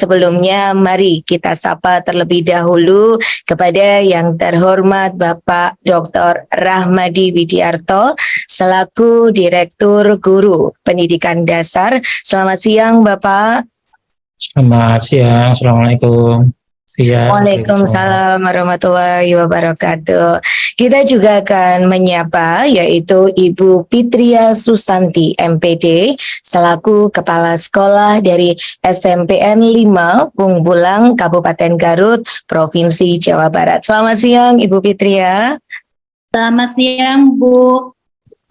sebelumnya mari kita sapa terlebih dahulu kepada yang terhormat Bapak Dr. Rahmadi Widiarto selaku Direktur Guru Pendidikan Dasar. Selamat siang Bapak. Selamat siang, Assalamualaikum. Waalaikumsalam warahmatullahi wabarakatuh. Kita juga akan menyapa yaitu Ibu Pitria Susanti MPD selaku Kepala Sekolah dari SMPN 5 Pungbulang Kabupaten Garut Provinsi Jawa Barat. Selamat siang Ibu Pitria. Selamat siang Bu.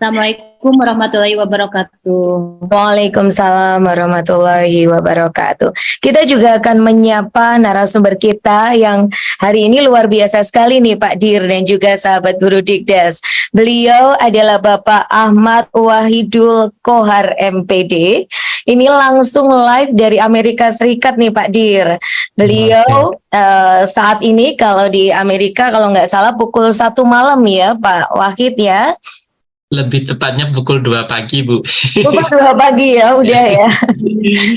Assalamualaikum warahmatullahi wabarakatuh. Waalaikumsalam warahmatullahi wabarakatuh. Kita juga akan menyapa narasumber kita yang hari ini luar biasa sekali nih Pak Dir dan juga sahabat guru Dikdas. Beliau adalah Bapak Ahmad Wahidul Kohar MPD. Ini langsung live dari Amerika Serikat nih Pak Dir. Beliau saat ini kalau di Amerika kalau nggak salah pukul 1 malam ya Pak Wahid ya. Lebih tepatnya pukul 2 pagi, Bu. Pukul 2 pagi ya, udah ya.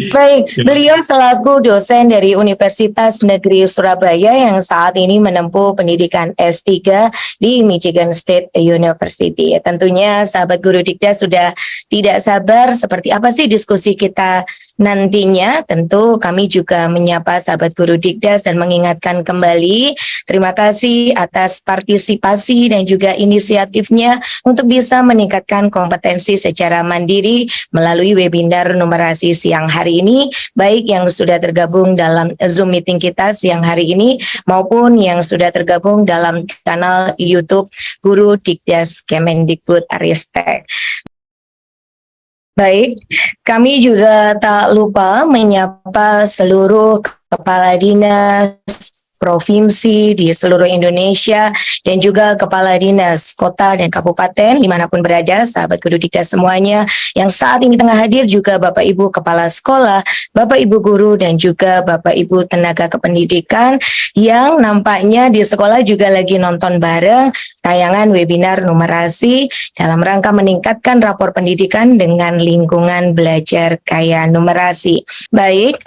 Baik, beliau selaku dosen dari Universitas Negeri Surabaya yang saat ini menempuh pendidikan S3 di Michigan State University. Tentunya sahabat guru Dikdas sudah tidak sabar seperti apa sih diskusi kita nantinya. Tentu kami juga menyapa sahabat guru Dikdas dan mengingatkan kembali terima kasih atas partisipasi dan juga inisiatifnya untuk bisa meningkatkan kompetensi secara mandiri melalui webinar numerasi siang hari ini, baik yang sudah tergabung dalam Zoom meeting kita siang hari ini maupun yang sudah tergabung dalam kanal YouTube Guru Dikdas Kemendikbud Aristek. Baik, kami juga tak lupa menyapa seluruh kepala dinas provinsi di seluruh Indonesia dan juga kepala dinas kota dan kabupaten dimanapun berada, sahabat guru Dikdas semuanya yang saat ini tengah hadir, juga Bapak Ibu Kepala Sekolah, Bapak Ibu Guru dan juga Bapak Ibu Tenaga Kependidikan yang nampaknya di sekolah juga lagi nonton bareng tayangan webinar numerasi dalam rangka meningkatkan rapor pendidikan dengan lingkungan belajar kaya numerasi. Baik,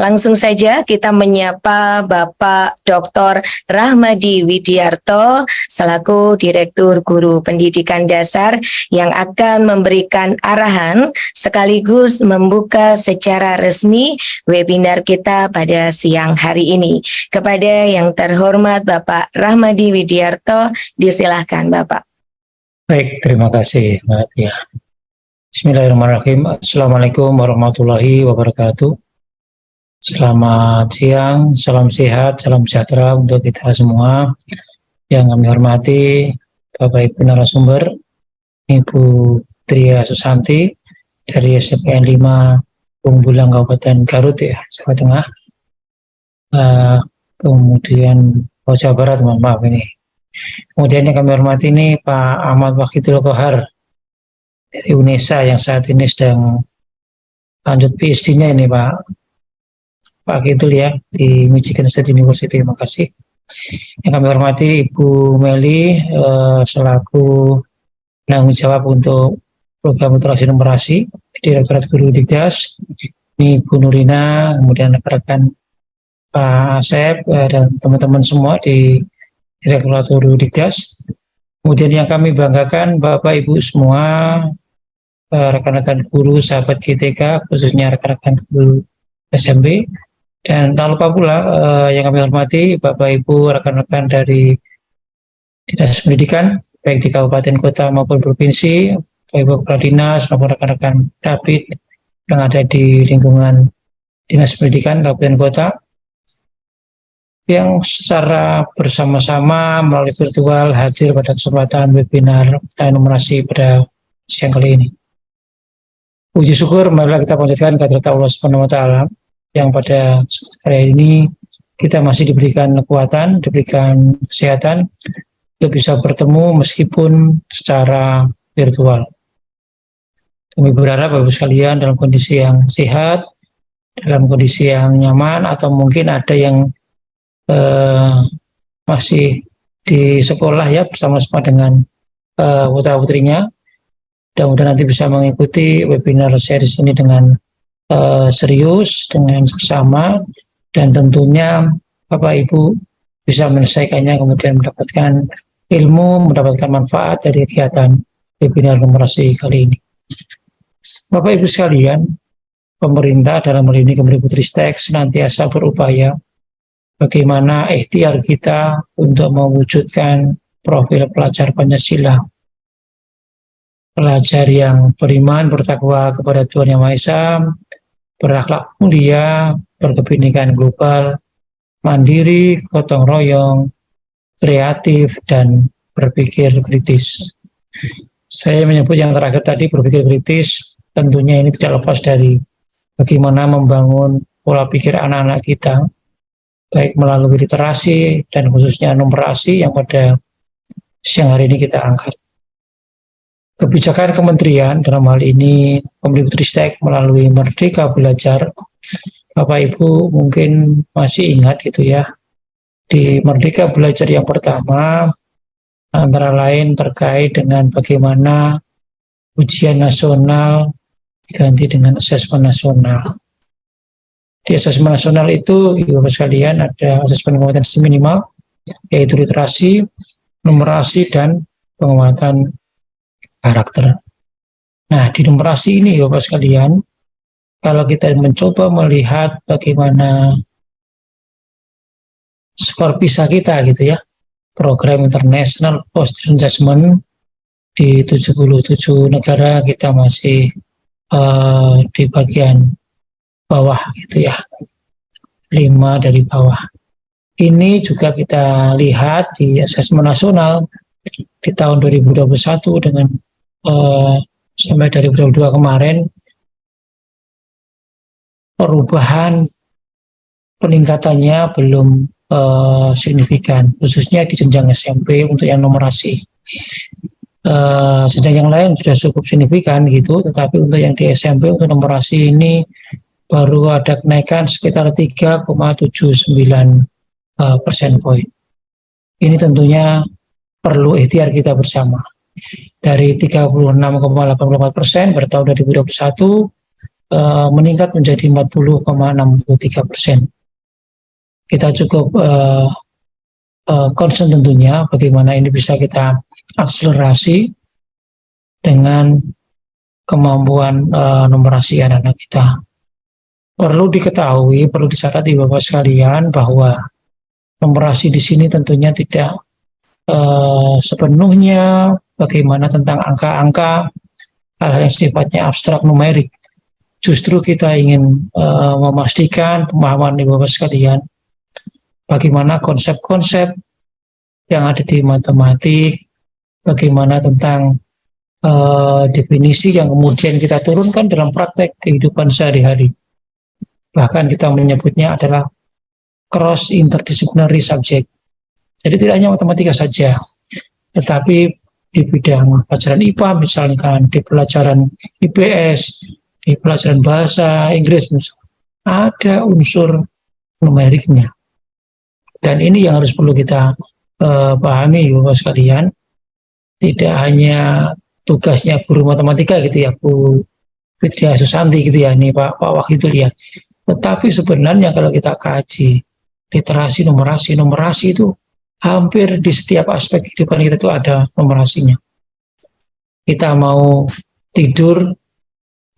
langsung saja kita menyapa Bapak Dr. Rahmadi Widiarto selaku Direktur Guru Pendidikan Dasar yang akan memberikan arahan sekaligus membuka secara resmi webinar kita pada siang hari ini. Kepada yang terhormat Bapak Rahmadi Widiarto, disilahkan Bapak. Baik, terima kasih Mbak. Ya. Bismillahirrahmanirrahim. Assalamualaikum warahmatullahi wabarakatuh. Selamat siang, salam sehat, salam sejahtera untuk kita semua. Yang kami hormati Bapak Ibu narasumber, Ibu Tria Susanti dari SMPN 5 Pungbulang Kabupaten Garut ya, Jawa Tengah. Kemudian Jawa Barat, maaf ini. Kemudian yang kami hormati ini Pak Ahmad Wahidul Kohar dari UNESA yang saat ini sedang lanjut PhD-nya ini Pak Kidul ya di Michigan State University. Terima kasih. Yang kami hormati Ibu Meli selaku penanggung jawab untuk program literasi numerasi Direktorat Guru Dikdas. Ini Ibu Nurina, kemudian rekan Pak Asep dan teman-teman semua di Direktorat Guru Dikdas. Kemudian yang kami banggakan Bapak Ibu semua, rekan-rekan guru, sahabat GTK, khususnya rekan-rekan guru SMP. Dan tak lupa pula yang kami hormati Bapak Ibu rekan-rekan dari Dinas Pendidikan baik di kabupaten kota maupun provinsi, Bapak Ibu Kepala Dinas maupun rekan-rekan Dabit yang ada di lingkungan Dinas Pendidikan kabupaten kota yang secara bersama-sama melalui virtual hadir pada kesempatan webinar numerasi pada siang kali ini. Puji syukur marilah kita panjatkan kehadirat Allah Subhanahu wa taala yang pada hari ini kita masih diberikan kekuatan, diberikan kesehatan untuk bisa bertemu meskipun secara virtual. Kami berharap Bapak-Ibu sekalian dalam kondisi yang sehat, dalam kondisi yang nyaman, atau mungkin ada yang masih di sekolah ya bersama-sama dengan putra-putrinya. Mudah-mudahan nanti bisa mengikuti webinar series ini dengan serius dengan seksama, dan tentunya Bapak Ibu bisa menyelesaikannya, kemudian mendapatkan ilmu, mendapatkan manfaat dari kegiatan webinar numerasi kali ini. Bapak Ibu sekalian, pemerintah dalam hal ini Kemdikbudristek senantiasa berupaya bagaimana ikhtiar kita untuk mewujudkan profil pelajar Pancasila, pelajar yang beriman, bertakwa kepada Tuhan Yang Maha Esa, berakhlak mulia, berkebinekaan global, mandiri, gotong royong, kreatif, dan berpikir kritis. Saya menyebut yang terakhir tadi, berpikir kritis, tentunya ini tidak lepas dari bagaimana membangun pola pikir anak-anak kita, baik melalui literasi dan khususnya numerasi yang pada siang hari ini kita angkat. Kebijakan kementerian dalam hal ini Kemdikbudristek melalui Merdeka Belajar, Bapak Ibu mungkin masih ingat gitu ya, di Merdeka Belajar yang pertama antara lain terkait dengan bagaimana ujian nasional diganti dengan asesmen nasional. Di asesmen nasional itu, Ibu sekalian, ada asesmen kompetensi minimal, yaitu literasi, numerasi, dan penguatan karakter. Nah, di numerasi ini, Bapak sekalian, kalau kita mencoba melihat bagaimana skor PISA kita gitu ya, program international post assessment di 77 negara kita masih di bagian bawah gitu ya, 5 dari bawah. Ini juga kita lihat di asesmen nasional di tahun 2021 dengan sampai dari 2022 kemarin, perubahan peningkatannya belum signifikan, khususnya di jenjang SMP untuk yang numerasi. Jenjang yang lain sudah cukup signifikan gitu, tetapi untuk yang di SMP untuk numerasi ini baru ada kenaikan sekitar 3,79 persen poin. Ini tentunya perlu ikhtiar kita bersama. Dari 36,84% pada tahun 2021 meningkat menjadi 40,63%. Kita cukup concern tentunya bagaimana ini bisa kita akselerasi dengan kemampuan numerasi anak-anak kita. Perlu diketahui, perlu dicatat Bapak sekalian bahwa numerasi di sini tentunya tidak sepenuhnya bagaimana tentang angka-angka, hal-hal yang sifatnya abstrak numerik. Justru kita ingin memastikan pemahaman Bapak sekalian bagaimana konsep-konsep yang ada di matematik, bagaimana tentang definisi yang kemudian kita turunkan dalam praktek kehidupan sehari-hari. Bahkan kita menyebutnya adalah cross interdisciplinary subject. Jadi tidak hanya matematika saja, tetapi di bidang pelajaran IPA misalkan, di pelajaran IPS, di pelajaran bahasa Inggris misalkan, ada unsur numeriknya. Dan ini yang harus perlu kita pahami Bapak sekalian. Tidak hanya tugasnya guru matematika gitu ya, Bu Fitria Susanti gitu ya, ini Pak Wahidul ya. Tetapi sebenarnya kalau kita kaji literasi, numerasi itu hampir di setiap aspek kehidupan kita itu ada numerasinya. Kita mau tidur,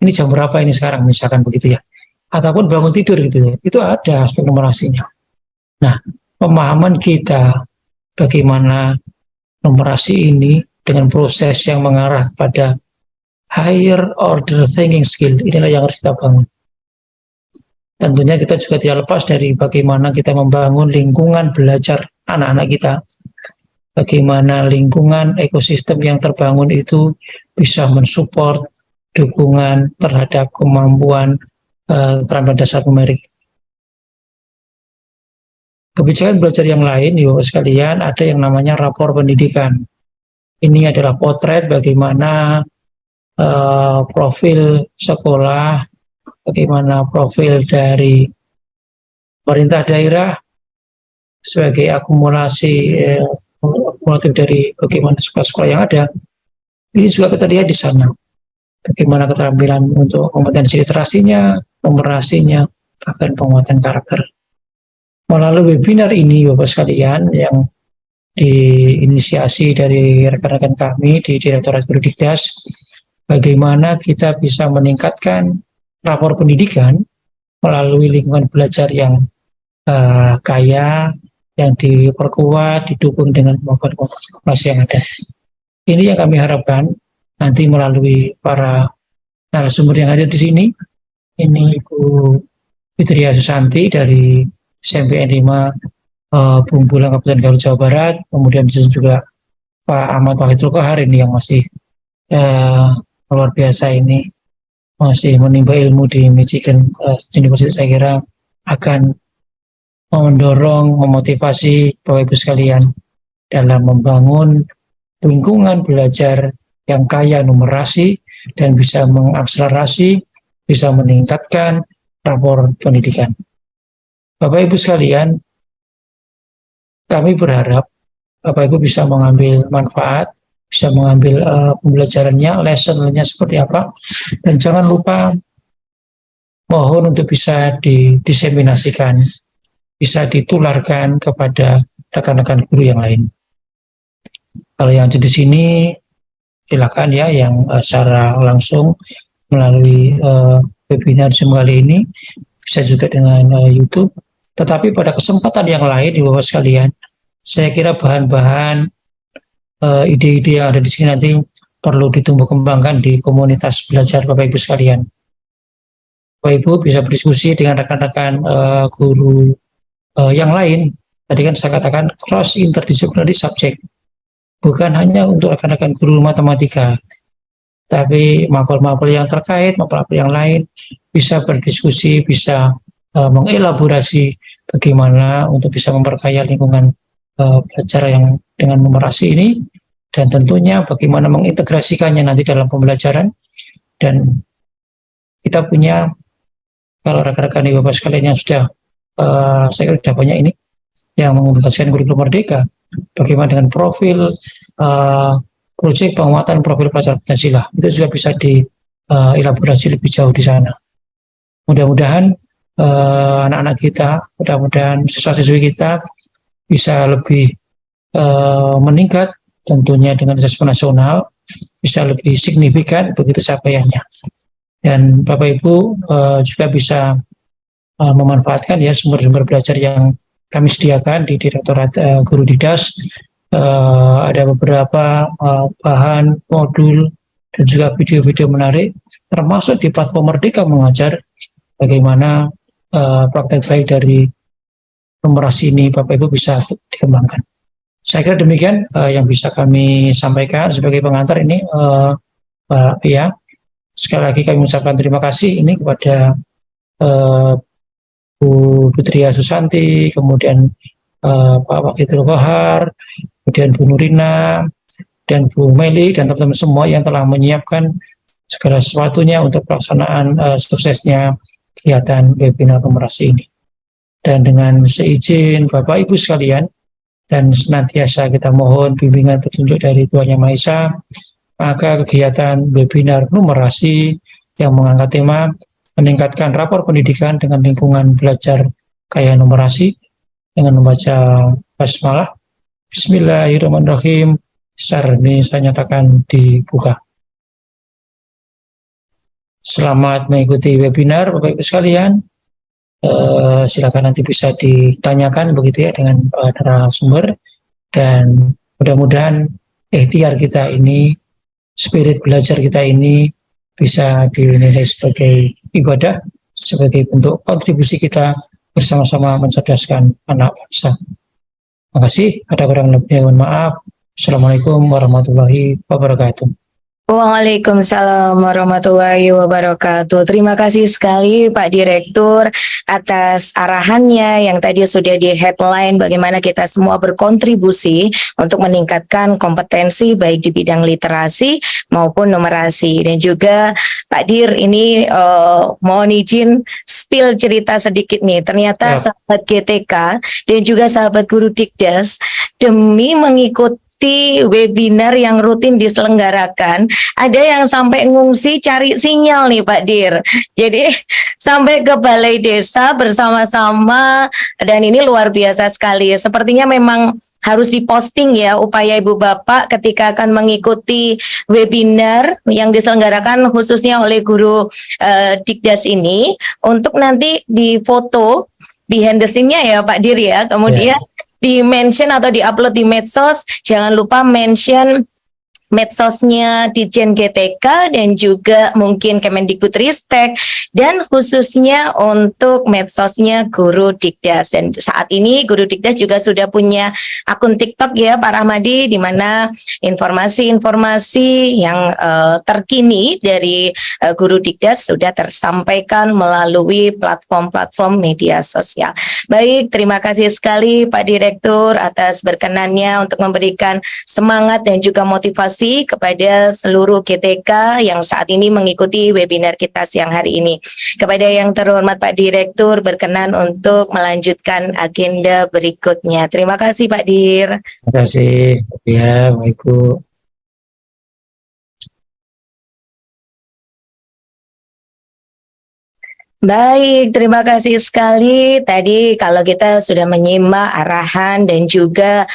ini jam berapa ini sekarang misalkan begitu ya. Ataupun bangun tidur gitu ya, itu ada aspek numerasinya. Nah, pemahaman kita bagaimana numerasi ini dengan proses yang mengarah kepada higher order thinking skill, inilah yang harus kita bangun. Tentunya kita juga tidak lepas dari bagaimana kita membangun lingkungan belajar anak-anak kita. Bagaimana lingkungan ekosistem yang terbangun itu bisa mensupport dukungan terhadap kemampuan keterampilan dasar numerik. Kebijakan belajar yang lain, Bapak sekalian, ada yang namanya rapor pendidikan. Ini adalah potret bagaimana profil sekolah, bagaimana profil dari pemerintah daerah sebagai akumulatif dari bagaimana sekolah-sekolah yang ada. Ini juga kita lihat di sana. Bagaimana keterampilan untuk kompetensi literasinya, numerasinya, bahkan penguatan karakter. Melalui webinar ini Bapak sekalian yang diinisiasi dari rekan-rekan kami di Direktorat Guru Dikdas, bagaimana kita bisa meningkatkan rapor pendidikan melalui lingkungan belajar yang kaya, yang diperkuat, didukung dengan kemampuan komunikasi yang ada. Ini yang kami harapkan nanti melalui para narasumber yang hadir di sini. Ini Ibu Fitria Susanti dari SMPN 5 Bumbulang Kabupaten Garut Jawa Barat, kemudian juga Pak Ahmad Wahidul Qahar ini yang masih luar biasa ini, masih menimba ilmu di Michigan University. Saya kira akan mendorong, memotivasi Bapak Ibu sekalian dalam membangun lingkungan belajar yang kaya numerasi dan bisa mengakselerasi, bisa meningkatkan rapor pendidikan. Bapak Ibu sekalian, kami berharap Bapak Ibu bisa mengambil manfaat, bisa mengambil pembelajarannya, lesson-nya seperti apa, dan jangan lupa mohon untuk bisa didiseminasikan, bisa ditularkan kepada rekan-rekan guru yang lain. Kalau yang di sini silakan ya, yang secara langsung melalui webinar Zoom kali ini, bisa juga dengan YouTube. Tetapi pada kesempatan yang lain di Bapak sekalian, saya kira bahan-bahan ide-ide yang ada di sini nanti perlu ditumbuh kembangkan di komunitas belajar Bapak Ibu sekalian. Bapak Ibu bisa berdiskusi dengan rekan-rekan guru yang lain. Tadi kan saya katakan cross interdisciplinary subject, bukan hanya untuk rekan-rekan guru matematika, tapi mapel-mapel yang terkait, mapel-mapel yang lain bisa berdiskusi, bisa mengelaborasi bagaimana untuk bisa memperkaya lingkungan belajar yang dengan numerasi ini, dan tentunya bagaimana mengintegrasikannya nanti dalam pembelajaran. Dan kita punya, kalau rekan-rekan di Bapak sekalian yang sudah saya kira sudah banyak ini yang mengimplementasikan kurikulum Merdeka, bagaimana dengan profil proyek penguatan profil pelajar Pancasila, itu juga bisa dielaborasi lebih jauh di sana. Mudah-mudahan anak-anak kita, mudah-mudahan siswa-siswi kita bisa lebih meningkat, tentunya dengan asesmen nasional bisa lebih signifikan begitu capaiannya. Dan Bapak Ibu juga bisa memanfaatkan ya sumber-sumber belajar yang kami sediakan di Direktorat Guru Dikdas. Ada beberapa bahan, modul, dan juga video-video menarik, termasuk di platform Merdeka Mengajar, bagaimana praktek baik dari numerasi ini Bapak Ibu bisa dikembangkan. Saya kira demikian yang bisa kami sampaikan sebagai pengantar ini, Pak Pia. Sekali lagi kami mengucapkan terima kasih ini kepada Bu Fitria Susanti, kemudian Pak Wahidul Qahar, kemudian Bu Nurina, dan Bu Meli, dan teman-teman semua yang telah menyiapkan segala sesuatunya untuk pelaksanaan suksesnya kegiatan webinar numerasi ini. Dan dengan seizin Bapak Ibu sekalian, dan senantiasa kita mohon bimbingan petunjuk dari Tuhan Yang Maha Esa, maka kegiatan webinar numerasi yang mengangkat tema meningkatkan rapor pendidikan dengan lingkungan belajar kaya numerasi dengan membaca basmalah. Bismillahirrahmanirrahim. Secara ini saya nyatakan dibuka. Selamat mengikuti webinar Bapak Ibu sekalian. Silakan nanti bisa ditanyakan begitu ya dengan narasumber, dan mudah-mudahan ikhtiar kita ini, spirit belajar kita ini bisa dinilai sebagai ibadah, sebagai bentuk kontribusi kita bersama-sama mencerdaskan anak bangsa. Terima kasih. Ada kurang lebihnya mohon maaf. Assalamualaikum warahmatullahi wabarakatuh. Waalaikumsalam warahmatullahi wabarakatuh. Terima kasih sekali Pak Direktur atas arahannya yang tadi sudah di headline bagaimana kita semua berkontribusi untuk meningkatkan kompetensi baik di bidang literasi maupun numerasi. Dan juga Pak Dir ini mohon izin spill cerita sedikit nih. Ternyata sahabat GTK dan juga sahabat guru Dikdas demi mengikuti mengikuti webinar yang rutin diselenggarakan, ada yang sampai ngungsi cari sinyal nih Pak Dir. Jadi sampai ke balai desa bersama-sama, dan ini luar biasa sekali. Sepertinya memang harus diposting ya upaya Ibu Bapak ketika akan mengikuti webinar yang diselenggarakan khususnya oleh guru Dikdas ini, untuk nanti difoto behind the scene-nya ya Pak Dir ya, kemudian di mention atau di upload di medsos. Jangan lupa mention medsosnya Ditjen GTK dan juga mungkin Kemendikbudristek, dan khususnya untuk medsosnya Guru Dikdas. Dan saat ini Guru Dikdas juga sudah punya akun TikTok ya Pak Rahmadi, di mana informasi-informasi yang terkini dari Guru Dikdas sudah tersampaikan melalui platform-platform media sosial. Baik, terima kasih sekali Pak Direktur atas berkenannya untuk memberikan semangat dan juga motivasi kepada seluruh GTK yang saat ini mengikuti webinar kita siang hari ini. Kepada yang terhormat Pak Direktur berkenan untuk melanjutkan agenda berikutnya. Terima kasih Pak Dir. Terima kasih. Ya, baik Bu. Baik, terima kasih sekali. Tadi kalau kita sudah menyimak arahan dan juga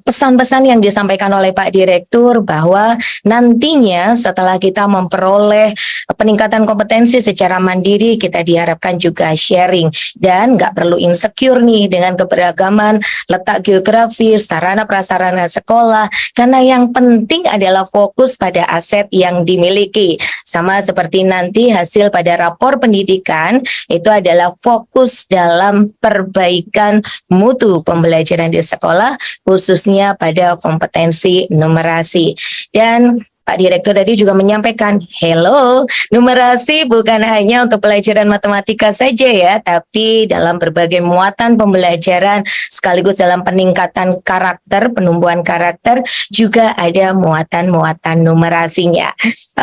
pesan-pesan yang disampaikan oleh Pak Direktur, bahwa nantinya setelah kita memperoleh peningkatan kompetensi secara mandiri, kita diharapkan juga sharing dan nggak perlu insecure nih dengan keberagaman letak geografis, sarana prasarana sekolah, karena yang penting adalah fokus pada aset yang dimiliki. Sama seperti nanti hasil pada rapor pendidikan itu adalah fokus dalam perbaikan mutu pembelajaran di sekolah, khususnya pada kompetensi numerasi. Dan Pak Direktur tadi juga menyampaikan, hello, numerasi bukan hanya untuk pelajaran matematika saja ya, tapi dalam berbagai muatan pembelajaran sekaligus dalam peningkatan karakter, penumbuhan karakter, juga ada muatan-muatan numerasinya.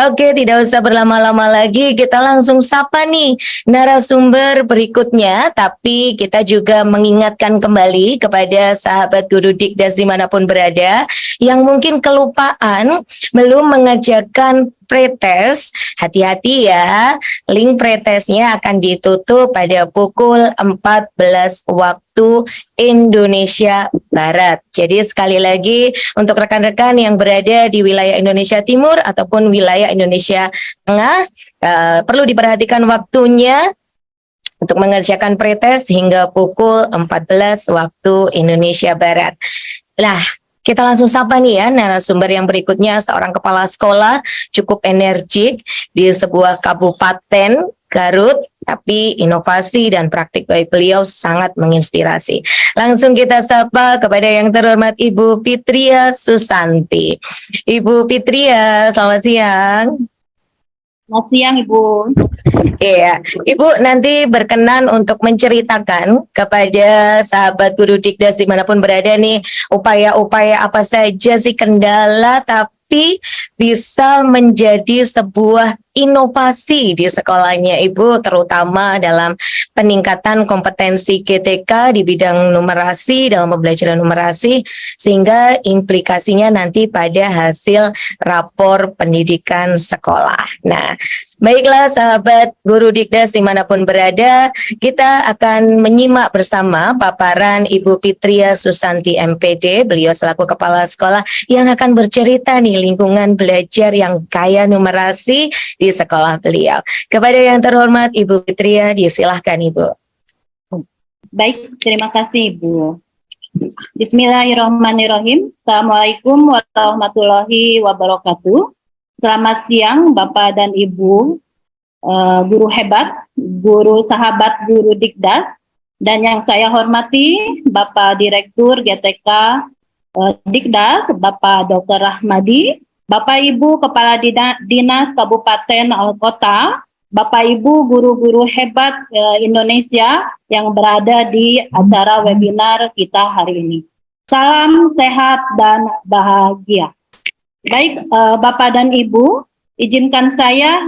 Oke, tidak usah berlama-lama lagi, kita langsung sapa nih narasumber berikutnya, tapi kita juga mengingatkan kembali kepada sahabat Guru Dikdas dimanapun berada, yang mungkin kelupaan belum mengerjakan pretest, hati-hati ya, link pretestnya akan ditutup pada pukul 14 waktu Indonesia Barat. Jadi sekali lagi untuk rekan-rekan yang berada di wilayah Indonesia Timur ataupun wilayah Indonesia Tengah, perlu diperhatikan waktunya untuk mengerjakan pretest hingga pukul 14 waktu Indonesia Barat. Lah, kita langsung sapa nih ya narasumber yang berikutnya, seorang kepala sekolah cukup energik di sebuah kabupaten Garut, tapi inovasi dan praktik baik beliau sangat menginspirasi. Langsung kita sapa kepada yang terhormat Ibu Fitria Susanti. Ibu Fitria, selamat siang. Selamat siang Ibu. Iya, Ibu nanti berkenan untuk menceritakan kepada sahabat Guru Dikdas dimanapun berada nih, upaya-upaya apa saja sih kendala tapi bisa menjadi sebuah inovasi di sekolahnya Ibu, terutama dalam peningkatan kompetensi GTK di bidang numerasi, dalam pembelajaran numerasi, sehingga implikasinya nanti pada hasil rapor pendidikan sekolah. Nah, baiklah sahabat Guru Dikdas dimanapun berada, kita akan menyimak bersama paparan Ibu Fitria Susanti MPD, beliau selaku kepala sekolah yang akan bercerita nih lingkungan belajar yang kaya numerasi di sekolah beliau. Kepada yang terhormat Ibu Fitria, disilahkan Ibu. Baik, terima kasih Ibu. Bismillahirrahmanirrahim. Assalamualaikum warahmatullahi wabarakatuh. Selamat siang Bapak dan Ibu, guru hebat, guru sahabat Guru Dikdas, dan yang saya hormati Bapak Direktur GTK Dikdas, Bapak Dr. Rahmadi, Bapak Ibu Kepala Dinas Kabupaten Kota, Bapak Ibu guru-guru hebat Indonesia yang berada di acara webinar kita hari ini. Salam sehat dan bahagia. Baik, Bapak dan Ibu, izinkan saya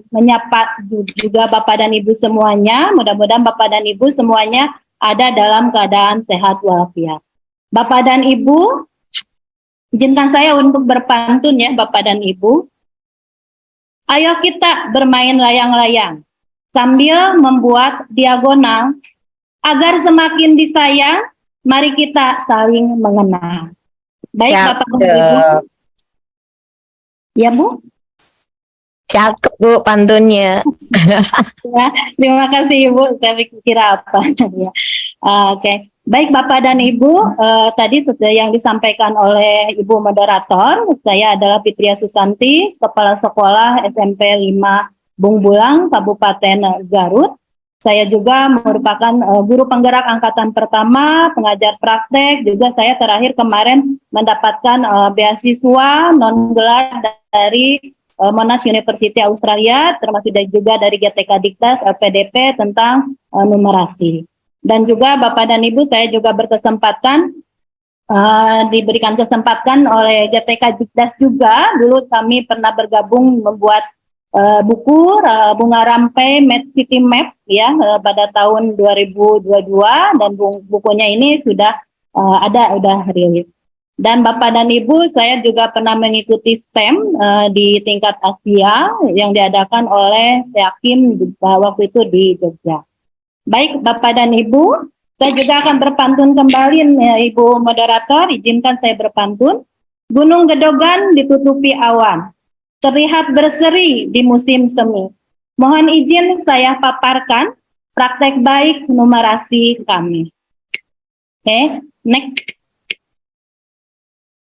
menyapa juga Bapak dan Ibu semuanya. Mudah-mudahan Bapak dan Ibu semuanya ada dalam keadaan sehat walafiat. Bapak dan Ibu, Izinkan saya untuk berpantun ya Bapak dan Ibu. Ayo kita bermain layang-layang sambil membuat diagonal agar semakin disayang. Mari kita saling mengenal. Baik Bapak dan Ibu. Ya Bu. Cakep Bu pantunnya. Ya, terima kasih Ibu. Saya kira apa ya. Oke. Baik Bapak dan Ibu, tadi yang disampaikan oleh Ibu Moderator, saya adalah Fitria Susanti, Kepala Sekolah SMP 5 Bung Bulang, Kabupaten Garut. Saya juga merupakan guru penggerak angkatan pertama, pengajar praktek, juga saya terakhir kemarin mendapatkan beasiswa non-gelar dari Monash University Australia, termasuk juga dari GTK Dikdas, LPDP tentang numerasi. Dan juga Bapak dan Ibu, saya juga berkesempatan diberikan kesempatan oleh GTK Dikdas juga. Dulu kami pernah bergabung membuat buku Bunga Rampai Med City Map ya pada tahun 2022, dan bukunya ini sudah udah rilis. Dan Bapak dan Ibu, saya juga pernah mengikuti STEM di tingkat Asia yang diadakan oleh Seakim waktu itu di Jogja. Baik Bapak dan Ibu, saya juga akan berpantun kembali ya, Ibu Moderator, izinkan saya berpantun. Gunung Gedogan ditutupi awan, terlihat berseri di musim semi. Mohon izin saya paparkan praktek baik numerasi kami. Oke, next.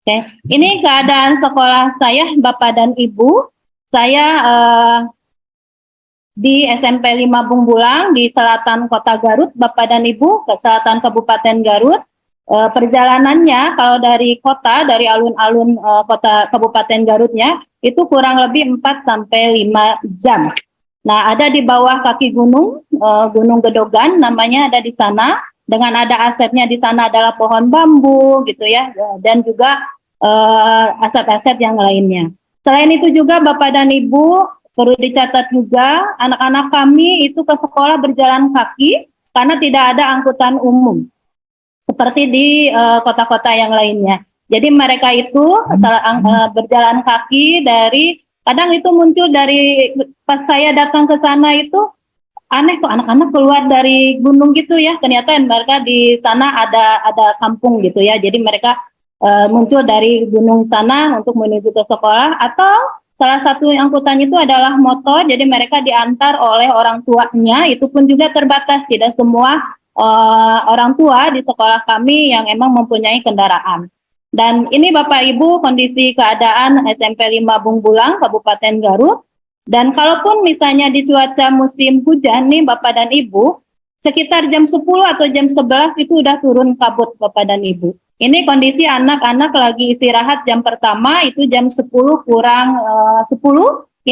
Oke, ini keadaan sekolah saya Bapak dan Ibu. Saya di SMP 5 Bung Bulang di selatan kota Garut, Bapak dan Ibu, ke selatan Kabupaten Garut. Perjalanannya kalau dari kota, dari alun-alun kota Kabupaten Garutnya, itu kurang lebih 4 sampai 5 jam. Nah, ada di bawah kaki gunung, Gunung Gedogan namanya, ada di sana, dengan ada asetnya di sana adalah pohon bambu gitu ya, dan juga aset-aset yang lainnya. Selain itu juga Bapak dan Ibu, perlu dicatat juga, anak-anak kami itu ke sekolah berjalan kaki karena tidak ada angkutan umum seperti di kota-kota yang lainnya. Jadi mereka itu berjalan kaki dari, kadang itu muncul dari pas saya datang ke sana itu aneh kok anak-anak keluar dari gunung gitu ya. Ternyata mereka di sana ada kampung gitu ya. Jadi mereka muncul dari gunung sana untuk menuju ke sekolah, atau salah satu angkutan itu adalah motor, jadi mereka diantar oleh orang tuanya, itu pun juga terbatas, tidak semua orang tua di sekolah kami yang emang mempunyai kendaraan. Dan ini Bapak Ibu kondisi keadaan SMP 5 Bung Bulang, Kabupaten Garut. Dan kalaupun misalnya di cuaca musim hujan nih Bapak dan Ibu, sekitar jam 10 atau jam 11 itu udah turun kabut Bapak dan Ibu. Ini kondisi anak-anak lagi istirahat jam pertama, itu jam 10 kurang 10,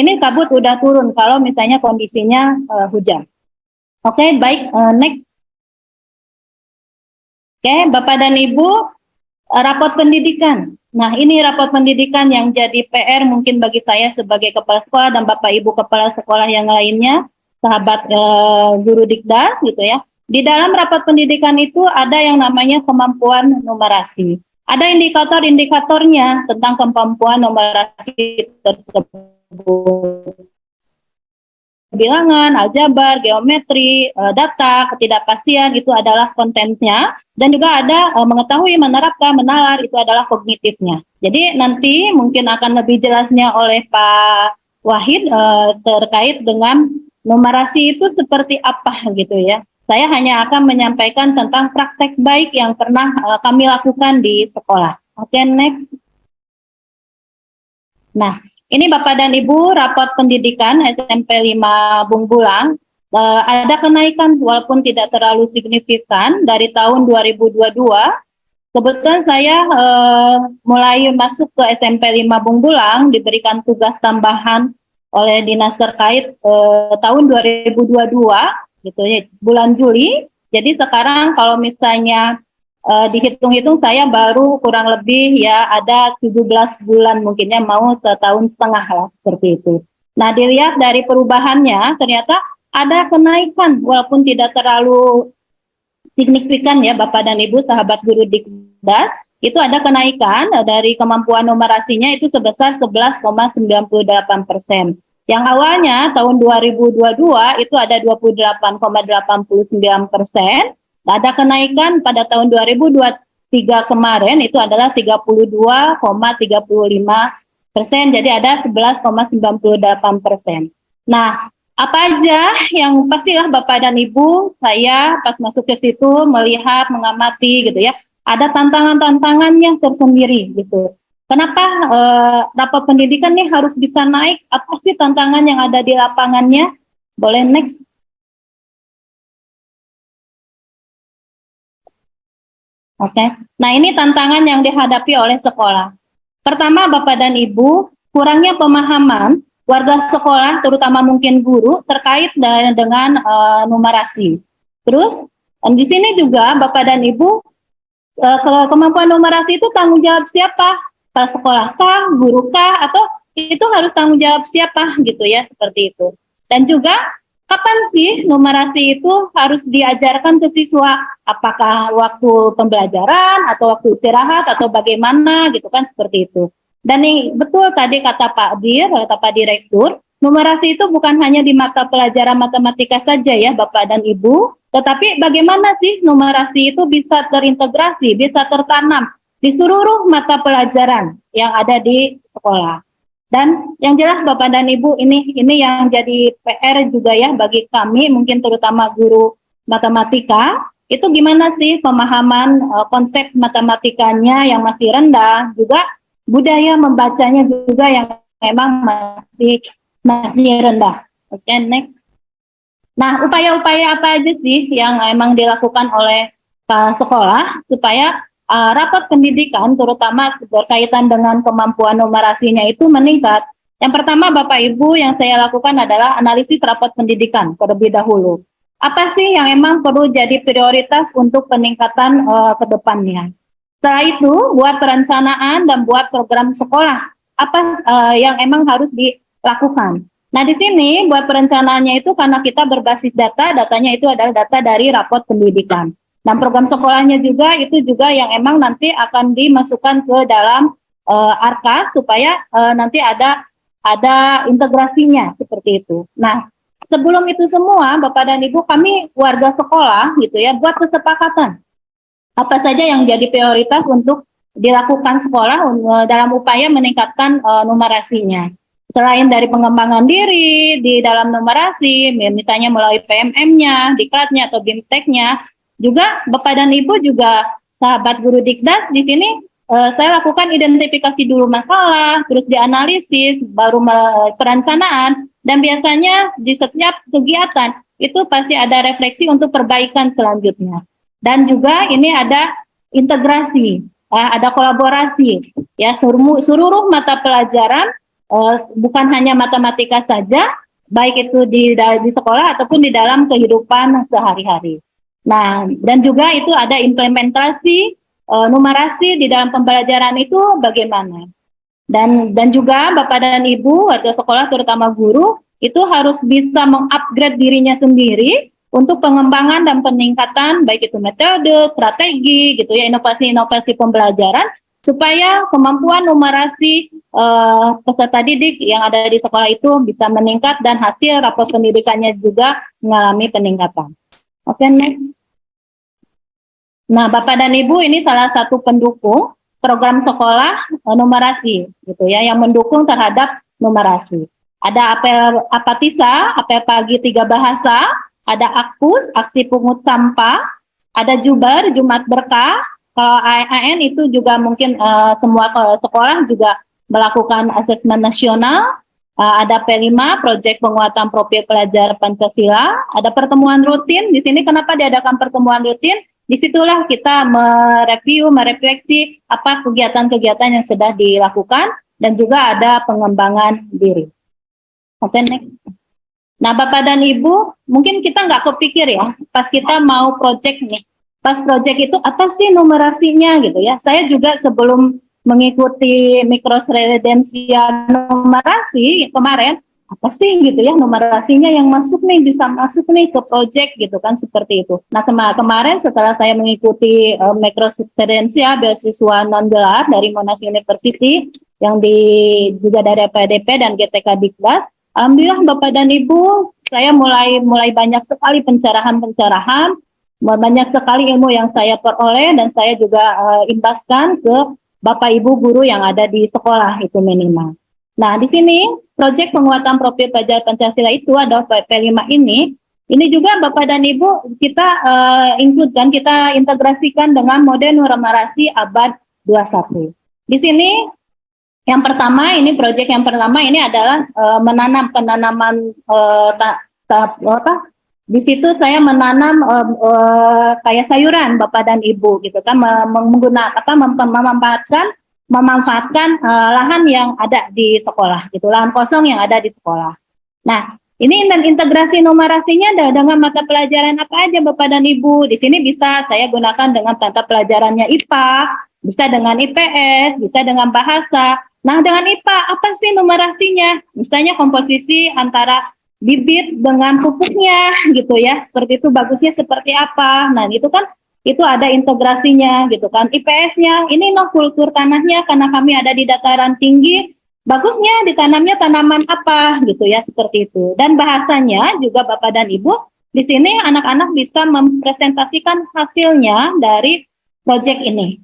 ini kabut udah turun kalau misalnya kondisinya hujan. Oke, baik, next. Oke, Bapak dan Ibu, rapot pendidikan. Nah, ini rapot pendidikan yang jadi PR mungkin bagi saya sebagai kepala sekolah dan Bapak Ibu kepala sekolah yang lainnya, sahabat guru Dikdas gitu ya. Di dalam rapat pendidikan itu ada yang namanya kemampuan numerasi. Ada indikator-indikatornya tentang kemampuan numerasi tersebut. Bilangan, aljabar, geometri, data, ketidakpastian itu adalah kontennya, dan juga ada mengetahui, menerapkan, menalar itu adalah kognitifnya. Jadi nanti mungkin akan lebih jelasnya oleh Pak Wahid terkait dengan numerasi itu seperti apa gitu ya. Saya hanya akan menyampaikan tentang praktek baik yang pernah kami lakukan di sekolah. Oke, next. Nah, ini Bapak dan Ibu, rapot pendidikan SMP 5 Bung Bulang. Ada kenaikan walaupun tidak terlalu signifikan dari tahun 2022. Kebetulan saya mulai masuk ke SMP 5 Bung Bulang, diberikan tugas tambahan oleh dinas terkait tahun 2022. Gitu ya, bulan Juli. Jadi sekarang kalau misalnya dihitung-hitung saya baru kurang lebih ya ada 17 bulan mungkinnya, mau setahun setengah lah seperti itu. Nah, dilihat dari perubahannya ternyata ada kenaikan walaupun tidak terlalu signifikan ya Bapak dan Ibu sahabat guru Dikdas. itu ada kenaikan dari kemampuan numerasinya itu sebesar 11,98%. Yang awalnya tahun 2022 itu ada 28,89%, ada kenaikan pada tahun 2023 kemarin itu adalah 32,35%, jadi ada 11,98%. Nah, apa aja yang pastilah Bapak dan Ibu, saya pas masuk ke situ melihat, mengamati gitu ya, ada tantangan-tantangannya tersendiri gitu. Kenapa rapat pendidikan nih harus bisa naik? Apa sih tantangan yang ada di lapangannya? Boleh next. Oke. Nah, ini tantangan yang dihadapi oleh sekolah. Pertama, Bapak dan Ibu, kurangnya pemahaman warga sekolah, terutama mungkin guru, terkait dengan numerasi. Terus, di sini juga Bapak dan Ibu, kemampuan numerasi itu tanggung jawab siapa? Para sekolah kah, guru kah, atau itu harus tanggung jawab siapa gitu ya, seperti itu. Dan juga kapan sih numerasi itu harus diajarkan ke siswa? Apakah waktu pembelajaran atau waktu istirahat atau bagaimana gitu kan, seperti itu. Dan nih betul tadi kata Pak Dir, kata Pak Direktur, numerasi itu bukan hanya di mata pelajaran matematika saja ya Bapak dan Ibu, tetapi bagaimana sih numerasi itu bisa terintegrasi, bisa tertanam di seluruh mata pelajaran yang ada di sekolah. Dan yang jelas Bapak dan Ibu, ini yang jadi PR juga ya bagi kami, mungkin terutama guru matematika, itu gimana sih pemahaman konsep matematikanya yang masih rendah, juga budaya membacanya juga yang memang masih rendah. Oke, next. Nah, upaya-upaya apa aja sih yang emang dilakukan oleh sekolah supaya rapat pendidikan, terutama berkaitan dengan kemampuan numerasinya itu meningkat? Yang pertama, Bapak Ibu, yang saya lakukan adalah analisis rapat pendidikan terlebih dahulu. Apa sih yang emang perlu jadi prioritas untuk peningkatan ke depannya? Setelah itu, buat perencanaan dan buat program sekolah. Apa yang emang harus dilakukan? Nah, di sini buat perencanaannya itu karena kita berbasis data, datanya itu adalah data dari rapot pendidikan. Dan program sekolahnya juga itu juga yang emang nanti akan dimasukkan ke dalam ARKAS supaya nanti ada integrasinya seperti itu. Nah, sebelum itu semua, Bapak dan Ibu, kami warga sekolah gitu ya, buat kesepakatan apa saja yang jadi prioritas untuk dilakukan sekolah dalam upaya meningkatkan numerasinya. Selain dari pengembangan diri di dalam numerasi, misalnya melalui PMM-nya, diklatnya atau BIMTEK-nya, juga Bapak dan Ibu juga sahabat guru Dikdas di sini saya lakukan identifikasi dulu masalah, terus dianalisis, baru perencanaan, dan biasanya di setiap kegiatan itu pasti ada refleksi untuk perbaikan selanjutnya. Dan juga ini ada integrasi, ada kolaborasi, ya seluruh mata pelajaran. Bukan hanya matematika saja, baik itu di sekolah ataupun di dalam kehidupan sehari-hari. Nah, dan juga itu ada implementasi numerasi di dalam pembelajaran itu bagaimana. Dan juga Bapak dan Ibu, warga sekolah terutama guru, itu harus bisa mengupgrade dirinya sendiri untuk pengembangan dan peningkatan baik itu metode, strategi, gitu ya, inovasi-inovasi pembelajaran, supaya kemampuan numerasi peserta didik yang ada di sekolah itu bisa meningkat dan hasil rapor pendidikannya juga mengalami peningkatan. Oke, next. Nah, Bapak dan Ibu, ini salah satu pendukung program sekolah numerasi, gitu ya, yang mendukung terhadap numerasi. Ada apel Apatisa, apel pagi 3 bahasa, ada AKPUS, aksi pungut sampah, ada Jubar, Jumat Berkah. Kalau AN itu juga mungkin semua sekolah juga melakukan asesmen nasional, ada P5, proyek penguatan profil pelajar Pancasila, ada pertemuan rutin. Di sini kenapa diadakan pertemuan rutin? Disitulah kita mereview, merefleksi apa kegiatan-kegiatan yang sudah dilakukan, dan juga ada pengembangan diri. Oke, next. Nah, Bapak dan Ibu, mungkin kita nggak kepikir ya, pas kita mau proyek nih, pas proyek itu apa sih numerasinya gitu ya. Saya juga sebelum mengikuti mikrosredensial numerasi kemarin, apa sih gitu ya numerasinya yang masuk nih, bisa masuk nih ke project gitu kan, seperti itu. Nah kemarin setelah saya mengikuti Makrostudensia beasiswa non gelar dari Monash University yang juga dari PDP dan GTK Dikbud, alhamdulillah Bapak dan Ibu, saya mulai banyak sekali pencerahan, banyak sekali ilmu yang saya peroleh, dan saya juga imbaskan ke Bapak Ibu guru yang ada di sekolah itu minimal. Nah, di sini proyek penguatan profil pelajar Pancasila itu ada P5 ini juga Bapak dan Ibu kita include dan kita integrasikan dengan model numerasi abad 21. Di sini yang pertama ini proyek yang pertama ini adalah penanaman di situ saya menanam kayak sayuran Bapak dan Ibu gitu kan, menggunakan memanfaatkan lahan yang ada di sekolah gitu, lahan kosong yang ada di sekolah. Nah, ini dan integrasi numerasinya dengan mata pelajaran apa aja Bapak dan Ibu. Di sini bisa saya gunakan dengan mata pelajarannya IPA, bisa dengan IPS, bisa dengan bahasa. Nah, dengan IPA apa sih numerasinya? Misalnya komposisi antara bibit dengan pupuknya gitu ya. Seperti itu, bagusnya seperti apa. Nah, itu kan itu ada integrasinya gitu kan. IPS-nya ini kultur tanahnya karena kami ada di dataran tinggi, bagusnya ditanamnya tanaman apa gitu ya, seperti itu. Dan bahasanya juga Bapak dan Ibu, di sini anak-anak bisa mempresentasikan hasilnya dari proyek ini.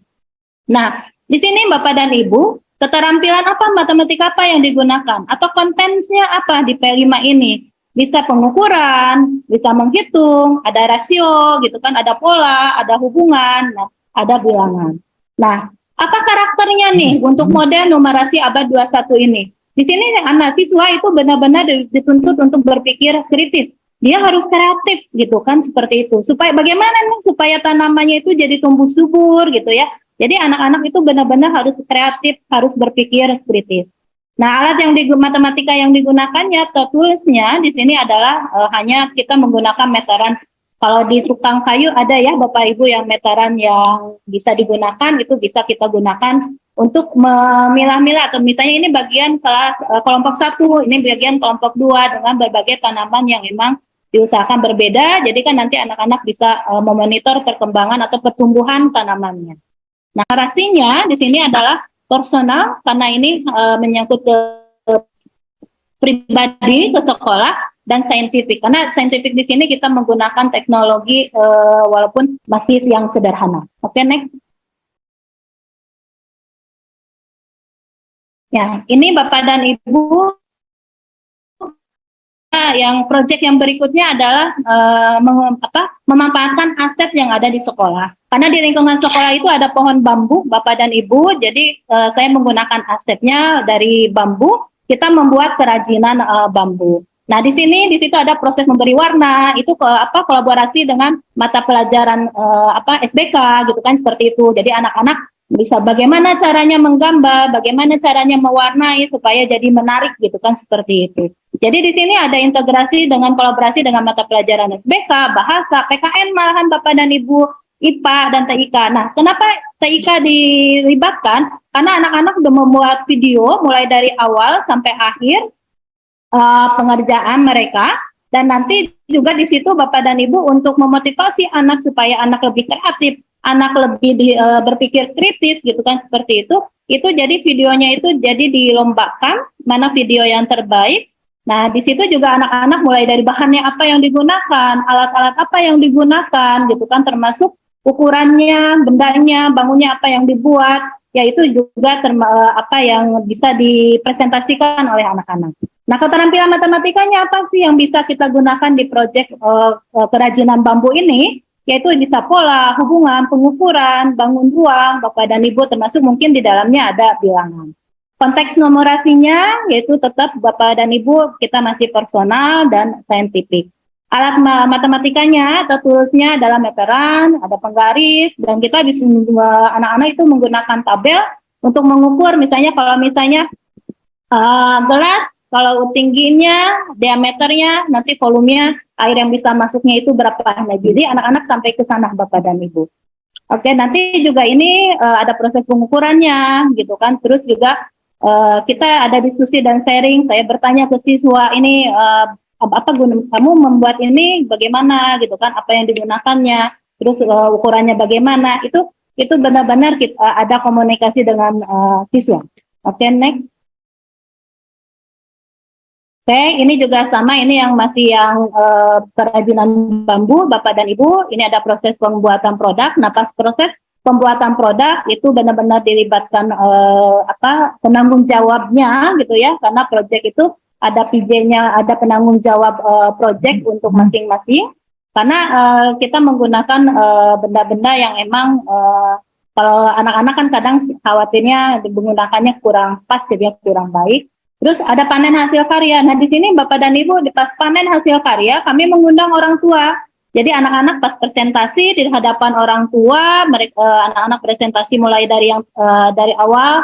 Nah, di sini Bapak dan Ibu, keterampilan apa, matematika apa yang digunakan atau kontennya apa di P5 ini? Bisa pengukuran, bisa menghitung, ada rasio gitu kan, ada pola, ada hubungan, nah, ada bilangan. Nah, apa karakternya nih untuk model numerasi abad 21 ini? Di sini anak siswa itu benar-benar dituntut untuk berpikir kritis. Dia harus kreatif gitu kan, seperti itu. Supaya bagaimana nih supaya tanamannya itu jadi tumbuh subur gitu ya. Jadi anak-anak itu benar-benar harus kreatif, harus berpikir kritis. Nah, alat yang matematika yang digunakannya atau toolsnya di sini adalah hanya kita menggunakan meteran. Kalau di tukang kayu ada ya Bapak Ibu yang meteran yang bisa digunakan, itu bisa kita gunakan untuk memilah-milah, atau misalnya ini bagian kelas kelompok 1, ini bagian kelompok 2 dengan berbagai tanaman yang memang diusahakan berbeda. Jadi kan nanti anak-anak bisa memonitor perkembangan atau pertumbuhan tanamannya. Nah, narasinya di sini adalah personal karena ini menyangkut ke pribadi, ke sekolah, dan saintifik. Karena saintifik di sini kita menggunakan teknologi walaupun masih yang sederhana. Oke, next. Ya, ini Bapak dan Ibu, yang proyek yang berikutnya adalah memanfaatkan aset yang ada di sekolah. Karena di lingkungan sekolah itu ada pohon bambu, Bapak dan Ibu, jadi saya menggunakan asetnya dari bambu, kita membuat kerajinan bambu. Nah, di situ ada proses memberi warna, itu kolaborasi dengan mata pelajaran SBK gitu kan, seperti itu. Jadi anak-anak bisa bagaimana caranya menggambar, bagaimana caranya mewarnai supaya jadi menarik gitu kan, seperti itu. Jadi di sini ada integrasi dengan kolaborasi dengan mata pelajaran SBK, bahasa, PKN malahan Bapak dan Ibu, IPA dan TIK. Nah, kenapa TIK dilibatkan? Karena anak-anak sudah membuat video mulai dari awal sampai akhir pengerjaan mereka, dan nanti juga di situ Bapak dan Ibu untuk memotivasi anak supaya anak lebih kreatif, anak lebih berpikir kritis gitu kan, seperti itu jadi videonya itu jadi dilombakan mana video yang terbaik. Nah, di situ juga anak-anak mulai dari bahannya apa yang digunakan, alat-alat apa yang digunakan gitu kan, termasuk ukurannya, bendanya, bangunnya apa yang dibuat, yaitu juga apa yang bisa dipresentasikan oleh anak-anak. Nah, keterampilan matematikanya apa sih yang bisa kita gunakan di proyek kerajinan bambu ini? Yaitu bisa pola, hubungan, pengukuran, bangun ruang, Bapak dan Ibu, termasuk mungkin di dalamnya ada bilangan. Konteks numerasinya yaitu tetap Bapak dan Ibu kita masih personal dan saintifik. Alat matematikanya atau toolsnya adalah meteran, ada penggaris, dan kita bisa anak-anak itu menggunakan tabel untuk mengukur, misalnya kalau gelas, kalau tingginya, diameternya, nanti volumenya, air yang bisa masuknya itu berapa. Nah, jadi anak-anak sampai ke sana Bapak dan Ibu. Oke, nanti juga ini ada proses pengukurannya gitu kan, terus juga kita ada diskusi dan sharing. Saya bertanya ke siswa ini apa guna kamu membuat ini bagaimana gitu kan? Apa yang digunakannya? Terus ukurannya bagaimana? Itu benar-benar kita ada komunikasi dengan siswa. Oke, next. Oke, ini juga sama, ini yang masih yang kerajinan bambu, Bapak dan Ibu. Ini ada proses pembuatan produk. Nah, pas proses pembuatan produk itu benar-benar dilibatkan penanggung jawabnya gitu ya, karena proyek itu ada PJ-nya, ada penanggung jawab proyek untuk masing-masing. Karena kita menggunakan benda-benda yang emang kalau anak-anak kan kadang khawatirnya menggunakannya kurang pas, jadi kurang baik. Terus ada panen hasil karya. Nah, di sini Bapak dan Ibu di pas panen hasil karya, kami mengundang orang tua. Jadi anak-anak pas presentasi di hadapan orang tua, mereka anak-anak presentasi mulai dari yang dari awal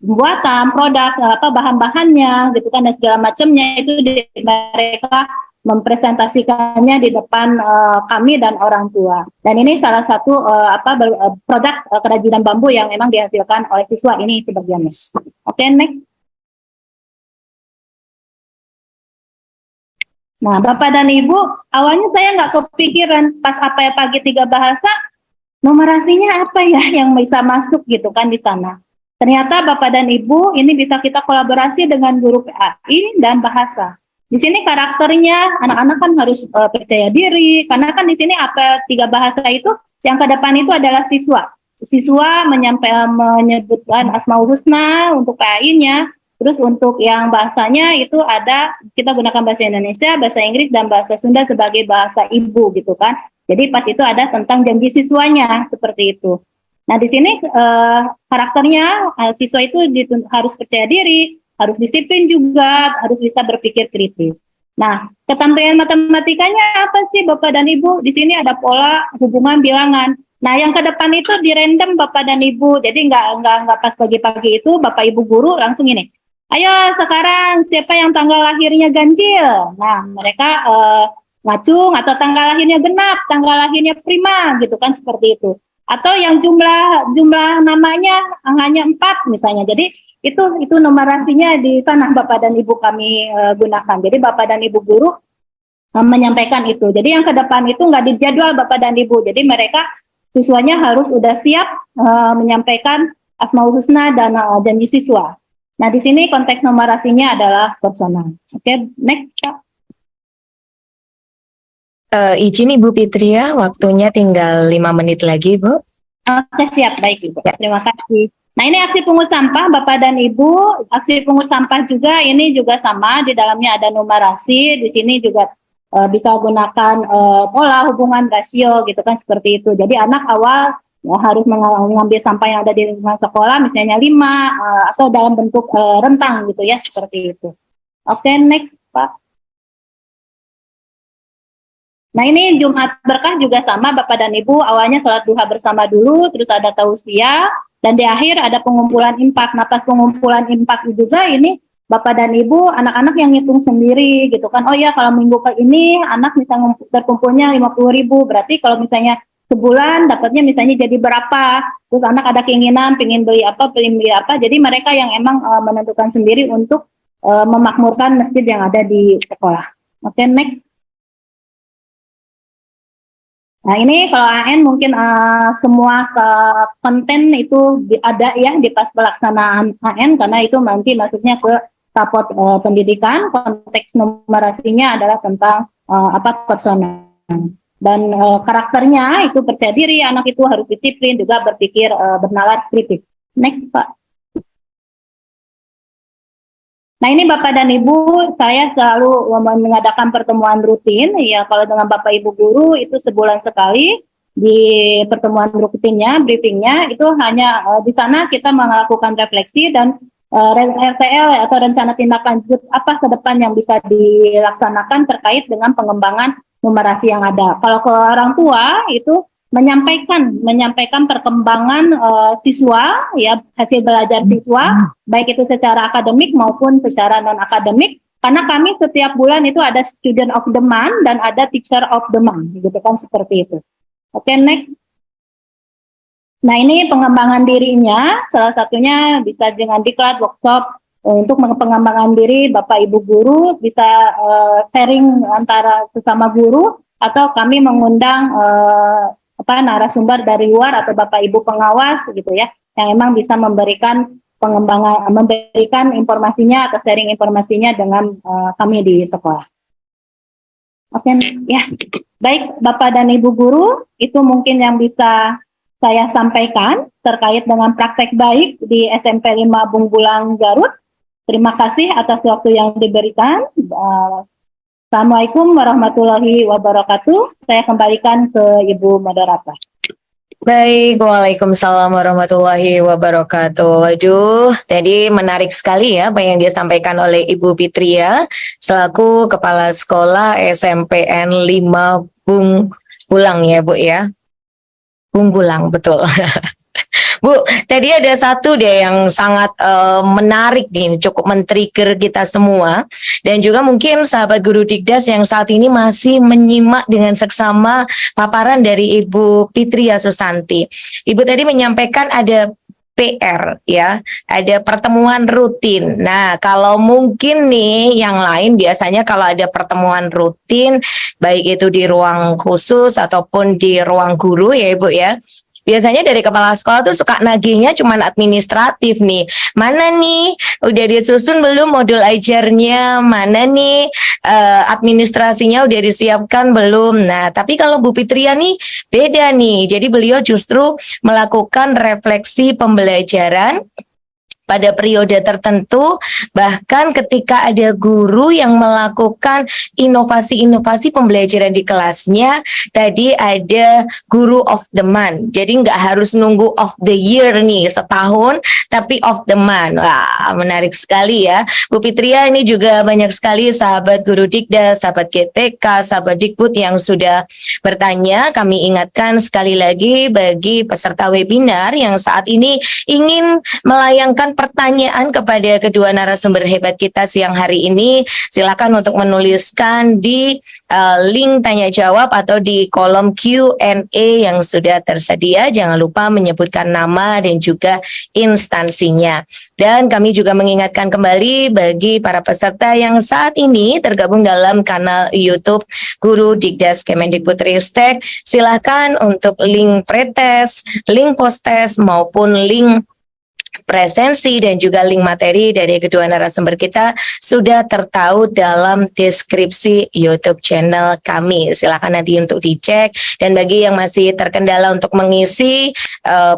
buatan produk, bahan-bahannya, gitu kan, dan segala macamnya itu mereka mempresentasikannya di depan kami dan orang tua. Dan ini salah satu produk kerajinan bambu yang memang dihasilkan oleh siswa ini sebagiannya. Oke, next. Nah, Bapak dan Ibu, awalnya saya nggak kepikiran pas pagi 3 bahasa, numerasinya apa ya yang bisa masuk gitu kan di sana. Ternyata Bapak dan Ibu ini bisa kita kolaborasi dengan guru PAI dan bahasa. Di sini karakternya anak-anak kan harus percaya diri, karena kan di sini apel 3 bahasa itu yang ke depan itu adalah siswa. Siswa menyebutkan Asmaul Husna untuk PAI-nya. Terus untuk yang bahasanya itu ada, kita gunakan bahasa Indonesia, bahasa Inggris, dan bahasa Sunda sebagai bahasa ibu gitu kan. Jadi pas itu ada tentang janji siswanya, seperti itu. Nah di sini karakternya siswa itu harus percaya diri, harus disiplin juga, harus bisa berpikir kritis. Nah, keterampilan matematikanya apa sih Bapak dan Ibu? Di sini ada pola, hubungan, bilangan. Nah, yang ke depan itu dirandom Bapak dan Ibu. Jadi nggak pas pagi-pagi itu Bapak Ibu guru langsung ini. Ayo sekarang siapa yang tanggal lahirnya ganjil? Nah, mereka ngacung atau tanggal lahirnya genap, tanggal lahirnya prima gitu kan, seperti itu. Atau yang jumlah namanya hanya 4 misalnya. Jadi itu numerasinya di sana Bapak dan Ibu kami gunakan. Jadi Bapak dan Ibu guru menyampaikan itu. Jadi yang ke depan itu nggak dijadwal Bapak dan Ibu. Jadi mereka siswanya harus udah siap menyampaikan Asmaul Husna dan janji siswa. Nah, di sini konteks numerasinya adalah personal. Oke, next, Kak. Izin Ibu Fitria, waktunya tinggal 5 menit lagi, Bu. Oke, siap. Baik, Ibu. Ya. Terima kasih. Nah, ini aksi pungut sampah, Bapak dan Ibu. Aksi pungut sampah juga, ini juga sama. Di dalamnya ada numerasi. Di sini juga bisa gunakan pola, hubungan, rasio, gitu kan, seperti itu. Jadi, anak awal harus mengambil sampah yang ada di lingkungan sekolah, misalnya 5 atau dalam bentuk rentang gitu ya, seperti itu. Oke, next Pak. Nah, ini Jumat Berkah juga sama Bapak dan Ibu, awalnya sholat duha bersama dulu, terus ada tausiah, dan di akhir ada pengumpulan infak. Nah, pas pengumpulan infak juga ini Bapak dan Ibu, anak-anak yang ngitung sendiri gitu kan, oh ya kalau minggu ke ini anak bisa terkumpulnya 50.000, berarti kalau misalnya sebulan dapatnya misalnya jadi berapa, terus anak ada keinginan pengen beli apa, jadi mereka yang emang menentukan sendiri untuk memakmurkan masjid yang ada di sekolah. Oke, next. Nah, ini kalau AN mungkin semua konten itu ada ya di pas pelaksanaan AN, karena itu nanti maksudnya ke raport pendidikan, konteks numerasinya adalah tentang personal. Dan karakternya itu percaya diri, anak itu harus disiplin, juga berpikir bernalar kritis. Next, Pak. Nah, ini Bapak dan Ibu, saya selalu mengadakan pertemuan rutin, ya kalau dengan Bapak Ibu guru itu sebulan sekali, di pertemuan rutinnya, briefingnya, itu hanya di sana kita melakukan refleksi dan RTL atau rencana tindak lanjut apa ke depan yang bisa dilaksanakan terkait dengan pengembangan numerasi yang ada. Kalau ke orang tua itu menyampaikan perkembangan siswa, ya hasil belajar siswa, baik itu secara akademik maupun secara non akademik. Karena kami setiap bulan itu ada student of the month dan ada teacher of the month, gitu kan, seperti itu. Oke, next. Nah, ini pengembangan dirinya, salah satunya bisa dengan diklat, workshop. Untuk pengembangan diri, Bapak Ibu guru bisa sharing antara sesama guru, atau kami mengundang narasumber dari luar atau Bapak Ibu pengawas gitu ya, yang memang bisa memberikan pengembangan, memberikan informasinya atau sharing informasinya dengan kami di sekolah. Oke, ya. Baik, Bapak dan Ibu guru, itu mungkin yang bisa saya sampaikan terkait dengan praktek baik di SMP 5 Bungbulang, Garut. Terima kasih atas waktu yang diberikan. Assalamualaikum warahmatullahi wabarakatuh. Saya kembalikan ke Ibu moderator. Baik, Waalaikumsalam warahmatullahi wabarakatuh. Waduh, tadi menarik sekali ya apa yang disampaikan oleh Ibu Fitria selaku Kepala Sekolah SMPN 5 Bungbulang ya Bu ya. Bungbulang, betul. Bu, tadi ada satu deh yang sangat menarik nih, cukup men-trigger kita semua. Dan juga mungkin sahabat guru Dikdas yang saat ini masih menyimak dengan seksama paparan dari Ibu Fitria Susanti. Ibu tadi menyampaikan ada PR ya, ada pertemuan rutin. Nah, kalau mungkin nih yang lain biasanya kalau ada pertemuan rutin, baik itu di ruang khusus ataupun di ruang guru ya Ibu ya, biasanya dari kepala sekolah tuh suka nagihnya cuman administratif nih. Mana nih udah disusun belum modul ajarnya? Mana nih administrasinya udah disiapkan belum? Nah, tapi kalau Bu Fitria nih beda nih. Jadi beliau justru melakukan refleksi pembelajaran pada periode tertentu, bahkan ketika ada guru yang melakukan inovasi-inovasi pembelajaran di kelasnya, tadi ada guru of the month, jadi nggak harus nunggu of the year nih setahun, tapi of the month. Wah, menarik sekali ya Bu Fitria. Ini juga banyak sekali sahabat guru Dikdas, sahabat GTK, sahabat Dikbud yang sudah bertanya. Kami ingatkan sekali lagi bagi peserta webinar yang saat ini ingin melayangkan pertanyaan kepada kedua narasumber hebat kita siang hari ini, silakan untuk menuliskan di link tanya jawab atau di kolom Q&A yang sudah tersedia. Jangan lupa menyebutkan nama dan juga instansinya. Dan kami juga mengingatkan kembali bagi para peserta yang saat ini tergabung dalam kanal YouTube Guru Dikdas Kemendikbudristek, silakan untuk link pretest, link posttest maupun link presensi dan juga link materi dari kedua narasumber kita sudah tertaut dalam deskripsi YouTube channel kami. Silakan nanti untuk dicek. Dan bagi yang masih terkendala untuk mengisi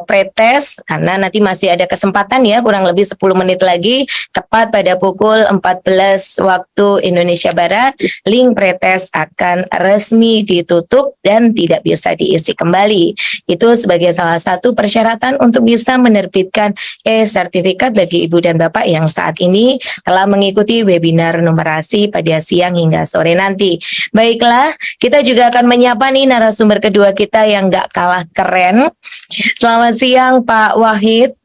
pretest, karena nanti masih ada kesempatan ya, kurang lebih 10 menit lagi, tepat pada pukul 14 waktu Indonesia Barat, link pretest akan resmi ditutup dan tidak bisa diisi kembali. Itu sebagai salah satu persyaratan untuk bisa menerbitkan sertifikat bagi Ibu dan Bapak yang saat ini telah mengikuti webinar numerasi pada siang hingga sore nanti. Baiklah, kita juga akan menyapa nih narasumber kedua kita yang gak kalah keren. Selamat siang Pak Wahid.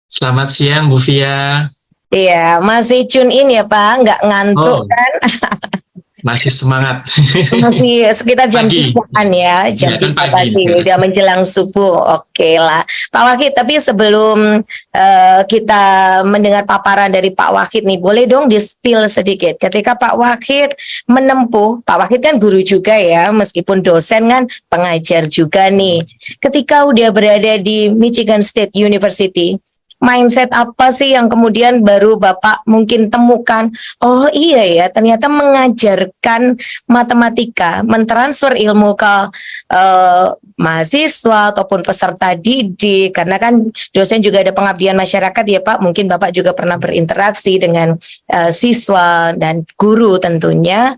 Selamat siang Bu Fia. Iya, masih tune in ya Pak, nggak ngantuk kan? Masih semangat. Masih sekitar jam Pagi. 3-an ya, jam Ya, kan 3 pagi. pagi, udah menjelang subuh. Oke lah, Pak Wahid. Tapi sebelum kita mendengar paparan dari Pak Wahid nih, boleh dong di-spill sedikit. Ketika Pak Wahid menempuh, Pak Wahid kan guru juga ya, meskipun dosen kan pengajar juga nih. Ketika udah berada di Michigan State University, mindset apa sih yang kemudian baru Bapak mungkin temukan? Oh iya ya, ternyata mengajarkan matematika, mentransfer ilmu ke mahasiswa ataupun peserta didik, karena kan dosen juga ada pengabdian masyarakat ya Pak. Mungkin Bapak juga pernah berinteraksi dengan siswa dan guru tentunya.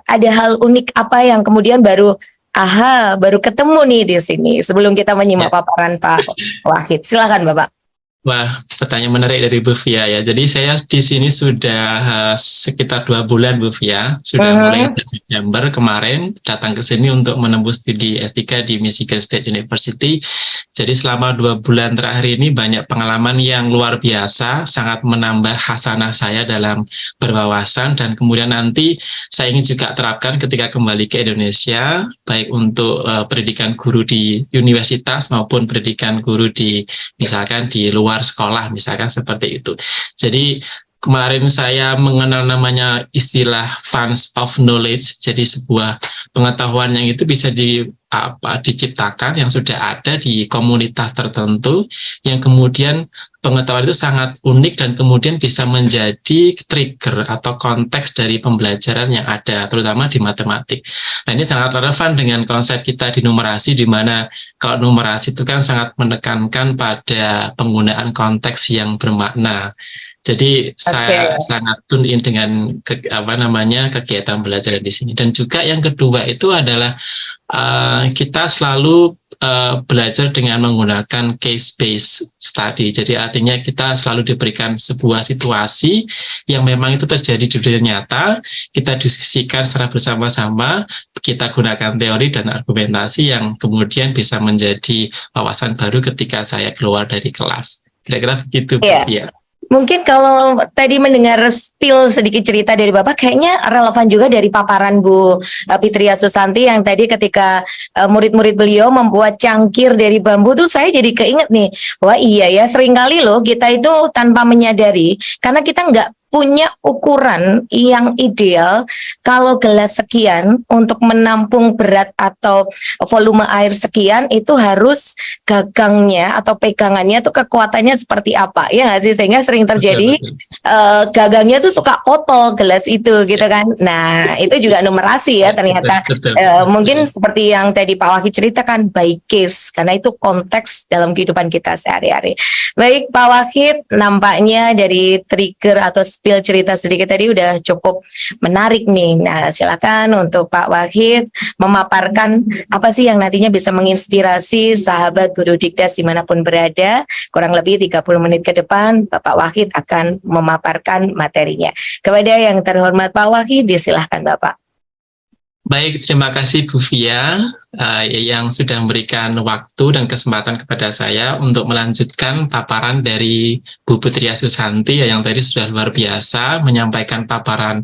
Ada hal unik apa yang kemudian baru ketemu nih di sini sebelum kita menyimak paparan Pak Wahid. Silakan Bapak. Wah, pertanyaan menarik dari Bu Fia ya. Jadi saya di sini sudah sekitar 2 bulan Bu Fia. Sudah mulai Mhm. sejak September kemarin datang ke sini untuk menempuh studi S3 di Michigan State University. Jadi selama 2 bulan terakhir ini banyak pengalaman yang luar biasa, sangat menambah khasanah saya dalam berwawasan, dan kemudian nanti saya ingin juga terapkan ketika kembali ke Indonesia, baik untuk pendidikan guru di universitas maupun pendidikan guru di misalkan di luar sekolah, misalkan seperti itu. Jadi kemarin saya mengenal namanya istilah funds of knowledge, jadi sebuah pengetahuan yang itu bisa diciptakan yang sudah ada di komunitas tertentu, yang kemudian pengetahuan itu sangat unik dan kemudian bisa menjadi trigger atau konteks dari pembelajaran yang ada, terutama di matematik. Nah, ini sangat relevan dengan konsep kita di numerasi, di mana kalau numerasi itu kan sangat menekankan pada penggunaan konteks yang bermakna. Jadi saya Oke. sangat tune in dengan kegiatan belajar di sini. Dan juga yang kedua itu adalah kita selalu belajar dengan menggunakan case-based study. Jadi artinya kita selalu diberikan sebuah situasi yang memang itu terjadi di dunia nyata, kita diskusikan secara bersama-sama, kita gunakan teori dan argumentasi yang kemudian bisa menjadi wawasan baru ketika saya keluar dari kelas. Kira-kira begitu, Bu Iya. Fia. Mungkin kalau tadi mendengar spill sedikit cerita dari Bapak, kayaknya relevan juga dari paparan Bu Fitria Susanti yang tadi ketika murid-murid beliau membuat cangkir dari bambu tuh saya jadi keinget nih, wah iya ya, seringkali loh kita itu tanpa menyadari karena kita nggak punya ukuran yang ideal kalau gelas sekian untuk menampung berat atau volume air sekian itu harus gagangnya atau pegangannya tuh kekuatannya seperti apa ya nggak sih, sehingga sering terjadi Betul. gagangnya tuh suka kotor gelas itu gitu kan. Nah itu juga numerasi ya ternyata. Betul. Mungkin seperti yang tadi Pak Wahid ceritakan by case karena itu konteks dalam kehidupan kita sehari-hari. Baik Pak Wahid, nampaknya dari trigger atau spill cerita sedikit tadi udah cukup menarik nih. Nah silakan untuk Pak Wahid memaparkan apa sih yang nantinya bisa menginspirasi sahabat guru Dikdas dimanapun berada. Kurang lebih 30 menit ke depan Bapak Wahid akan memaparkan materinya. Kepada yang terhormat Pak Wahid, disilahkan Bapak. Baik, terima kasih Bu Fia yang sudah memberikan waktu dan kesempatan kepada saya untuk melanjutkan paparan dari Bu Fitria Susanti yang tadi sudah luar biasa menyampaikan paparan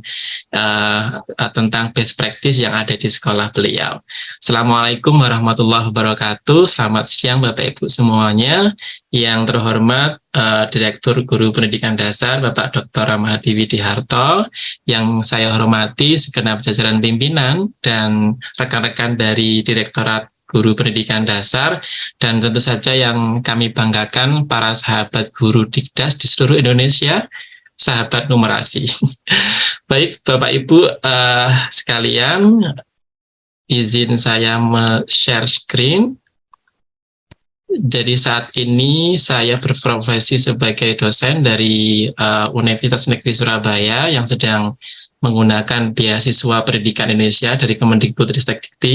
tentang best practice yang ada di sekolah beliau. Assalamualaikum warahmatullahi wabarakatuh. Selamat siang Bapak Ibu semuanya. Yang terhormat Direktur Guru Pendidikan Dasar Bapak Dr. Rahmadi Widiharto, yang saya hormati segenap jajaran pimpinan dan rekan-rekan dari Direktorat Guru Pendidikan Dasar, dan tentu saja yang kami banggakan para sahabat guru Dikdas di seluruh Indonesia, sahabat numerasi. Baik Bapak Ibu sekalian, izin saya share screen. Jadi saat ini saya berprofesi sebagai dosen dari Universitas Negeri Surabaya yang sedang menggunakan beasiswa pendidikan Indonesia dari Kemendikbudristek-Dikti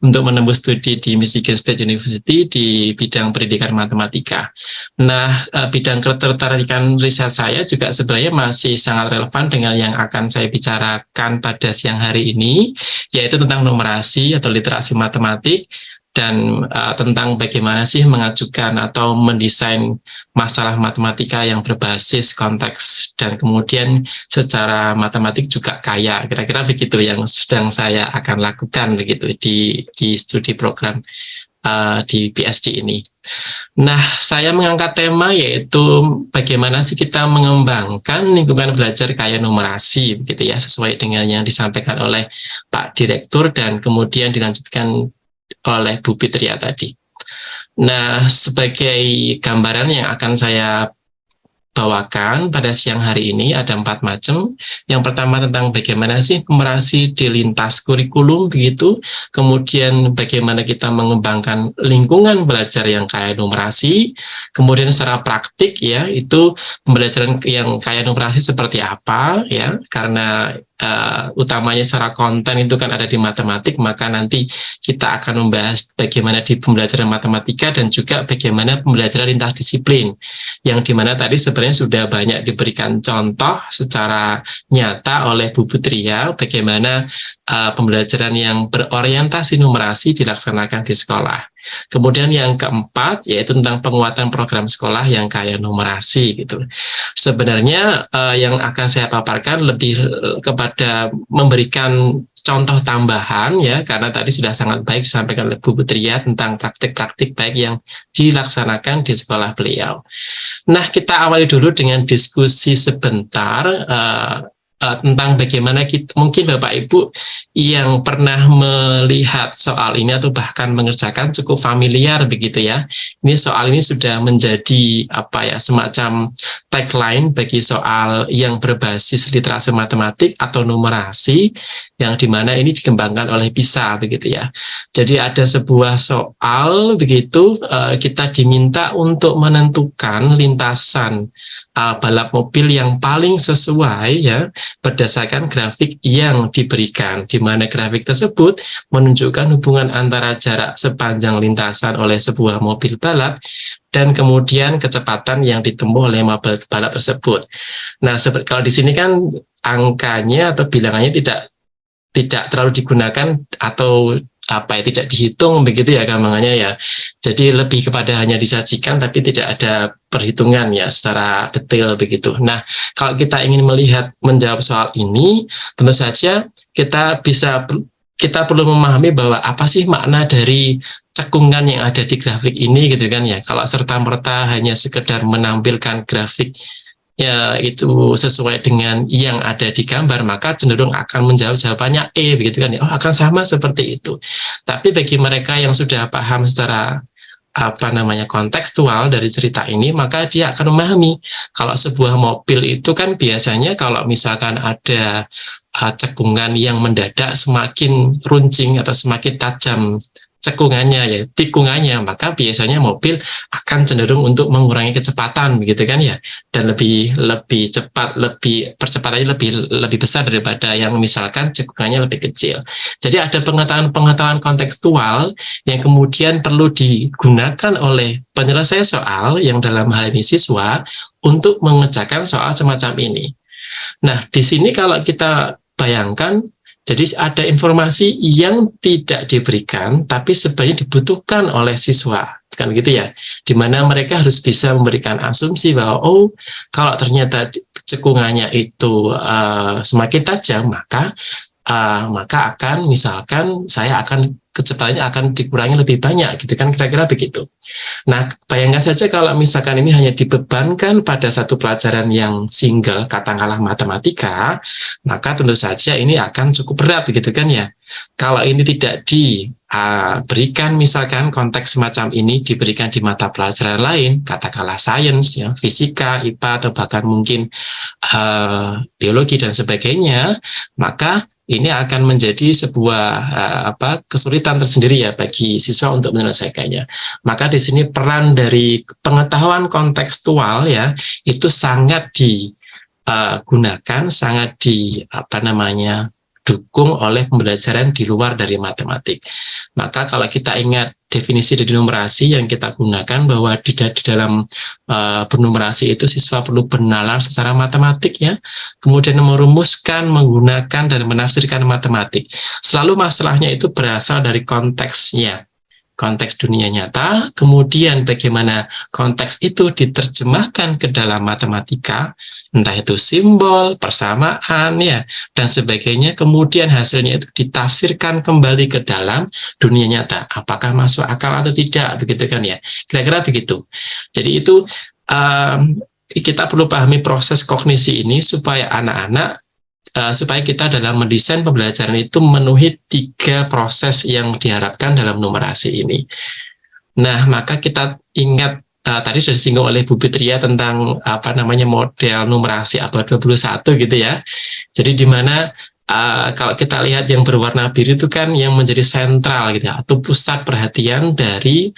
untuk menempuh studi di Michigan State University di bidang pendidikan matematika. Nah, bidang ketertarikan riset saya juga sebenarnya masih sangat relevan dengan yang akan saya bicarakan pada siang hari ini, yaitu tentang numerasi atau literasi matematik, dan tentang bagaimana sih mengajukan atau mendesain masalah matematika yang berbasis konteks dan kemudian secara matematik juga kaya. Kira-kira begitu yang sedang saya akan lakukan begitu di studi program di PhD ini. Nah, saya mengangkat tema yaitu bagaimana sih kita mengembangkan lingkungan belajar kaya numerasi begitu ya, sesuai dengan yang disampaikan oleh Pak Direktur dan kemudian dilanjutkan oleh Bu Fitria tadi. Nah, sebagai gambaran yang akan saya bawakan pada siang hari ini ada 4 macam. Yang pertama tentang bagaimana sih numerasi di lintas kurikulum begitu. Kemudian bagaimana kita mengembangkan lingkungan belajar yang kaya numerasi. Kemudian secara praktik ya, itu pembelajaran yang kaya numerasi seperti apa ya. Karena utamanya secara konten itu kan ada di matematik, maka nanti kita akan membahas bagaimana di pembelajaran matematika dan juga bagaimana pembelajaran lintas disiplin, yang dimana tadi sebenarnya sudah banyak diberikan contoh secara nyata oleh Bu Putria bagaimana pembelajaran yang berorientasi numerasi dilaksanakan di sekolah. Kemudian yang keempat yaitu tentang penguatan program sekolah yang kaya numerasi gitu. Sebenarnya yang akan saya paparkan lebih kepada memberikan contoh tambahan ya, karena tadi sudah sangat baik disampaikan oleh Bu Putria tentang praktik-praktik baik yang dilaksanakan di sekolah beliau. Nah, kita awali dulu dengan diskusi sebentar tentang bagaimana kita, mungkin Bapak Ibu yang pernah melihat soal ini atau bahkan mengerjakan cukup familiar begitu ya. Ini soal ini sudah menjadi semacam tagline bagi soal yang berbasis literasi matematik atau numerasi, yang dimana ini dikembangkan oleh PISA begitu ya. Jadi ada sebuah soal begitu, kita diminta untuk menentukan lintasan balap mobil yang paling sesuai ya berdasarkan grafik yang diberikan, di mana grafik tersebut menunjukkan hubungan antara jarak sepanjang lintasan oleh sebuah mobil balap dan kemudian kecepatan yang ditempuh oleh mobil balap tersebut. Nah, kalau di sini kan angkanya atau bilangannya tidak terlalu digunakan atau tidak dihitung begitu ya gampangannya ya. Jadi lebih kepada hanya disajikan tapi tidak ada perhitungan ya secara detail begitu. Nah, kalau kita ingin menjawab soal ini, tentu saja kita perlu memahami bahwa apa sih makna dari cekungan yang ada di grafik ini gitu kan ya. Kalau serta-merta hanya sekedar menampilkan grafik ya itu sesuai dengan yang ada di gambar, maka cenderung akan menjawab jawabannya E begitu kan ya. Oh, akan sama seperti itu. Tapi bagi mereka yang sudah paham secara kontekstual dari cerita ini, maka dia akan memahami kalau sebuah mobil itu kan biasanya kalau misalkan ada cekungan yang mendadak semakin runcing atau semakin tajam cekungannya ya, tikungannya, maka biasanya mobil akan cenderung untuk mengurangi kecepatan begitu kan ya, dan lebih cepat, percepatannya lebih besar daripada yang misalkan cekungannya lebih kecil. Jadi ada pengetahuan kontekstual yang kemudian perlu digunakan oleh penyelesai soal yang dalam hal ini siswa untuk mengerjakan soal semacam ini. Nah, di sini kalau kita bayangkan, jadi ada informasi yang tidak diberikan, tapi sebenarnya dibutuhkan oleh siswa, kan gitu ya. Di mana mereka harus bisa memberikan asumsi bahwa, oh, kalau ternyata cekungannya itu semakin tajam, maka akan misalkan kecepatannya akan dikurangi lebih banyak, gitu kan, kira-kira begitu. Nah, bayangkan saja kalau misalkan ini hanya dibebankan pada satu pelajaran yang single, katakanlah matematika, maka tentu saja ini akan cukup berat, gitu kan ya. Kalau ini tidak diberikan misalkan konteks semacam ini diberikan di mata pelajaran lain, katakanlah sains, ya, fisika, IPA, atau bahkan mungkin biologi dan sebagainya, maka ini akan menjadi sebuah kesulitan tersendiri ya bagi siswa untuk menyelesaikannya. Maka di sini peran dari pengetahuan kontekstual ya itu sangat digunakan, sangat didukung oleh pembelajaran di luar dari matematik. Maka kalau kita ingat definisi dari numerasi yang kita gunakan, bahwa di dalam bernumerasi itu siswa perlu bernalar secara matematik ya, kemudian merumuskan, menggunakan dan menafsirkan matematik. Selalu masalahnya itu berasal dari konteksnya, konteks dunia nyata, kemudian bagaimana konteks itu diterjemahkan ke dalam matematika, entah itu simbol, persamaan, ya, dan sebagainya, kemudian hasilnya itu ditafsirkan kembali ke dalam dunia nyata. Apakah masuk akal atau tidak, begitu kan ya? Kira-kira begitu. Jadi itu kita perlu pahami proses kognisi ini supaya supaya kita dalam mendesain pembelajaran itu memenuhi 3 proses yang diharapkan dalam numerasi ini. Nah, maka kita ingat tadi sudah disinggung oleh Bu Putria tentang model numerasi abad 21 gitu ya. Jadi di mana kalau kita lihat yang berwarna biru itu kan yang menjadi sentral gitu ya, atau pusat perhatian dari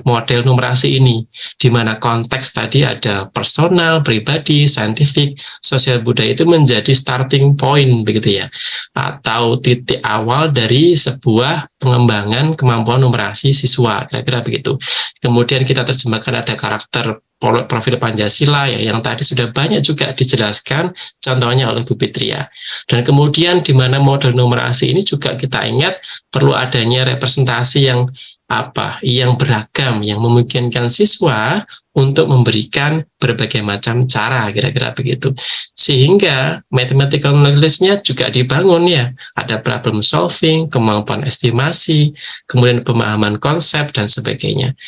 model numerasi ini, di mana konteks tadi ada personal, pribadi, saintifik, sosial, budaya itu menjadi starting point begitu ya, atau titik awal dari sebuah pengembangan kemampuan numerasi siswa, kira-kira begitu. Kemudian kita terjemahkan ada karakter profil Pancasila ya, yang tadi sudah banyak juga dijelaskan contohnya oleh Bu Fitria. Dan kemudian di mana model numerasi ini juga kita ingat perlu adanya representasi yang beragam, yang memungkinkan siswa untuk memberikan berbagai macam cara, kira-kira begitu. Sehingga mathematical knowledge-nya juga dibangun ya. Ada problem solving, kemampuan estimasi, kemudian pemahaman konsep, dan sebagainya.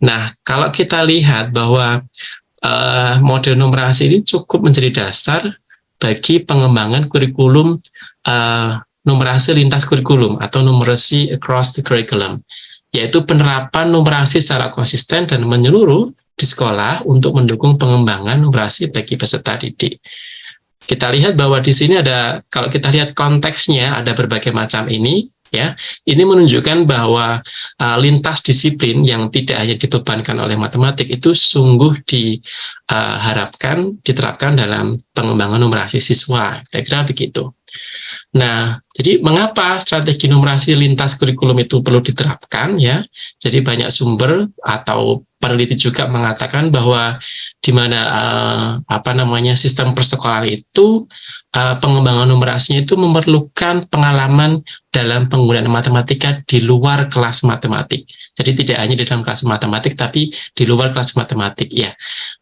Nah, kalau kita lihat bahwa model numerasi ini cukup menjadi dasar bagi pengembangan kurikulum numerasi lintas kurikulum atau numeracy across the curriculum, yaitu penerapan numerasi secara konsisten dan menyeluruh di sekolah untuk mendukung pengembangan numerasi bagi peserta didik. Kita lihat bahwa di sini ada, kalau kita lihat konteksnya, ada berbagai macam ini, ya. Ini menunjukkan bahwa lintas disiplin yang tidak hanya dibebankan oleh matematik itu sungguh diharapkan diterapkan dalam pengembangan numerasi siswa, kira-kira begitu. Nah, jadi mengapa strategi numerasi lintas kurikulum itu perlu diterapkan ya? Jadi banyak sumber atau peneliti juga mengatakan bahwa di mana sistem persekolahan itu pengembangan numerasinya itu memerlukan pengalaman dalam penggunaan matematika di luar kelas matematik. Jadi tidak hanya di dalam kelas matematik, tapi di luar kelas matematik ya.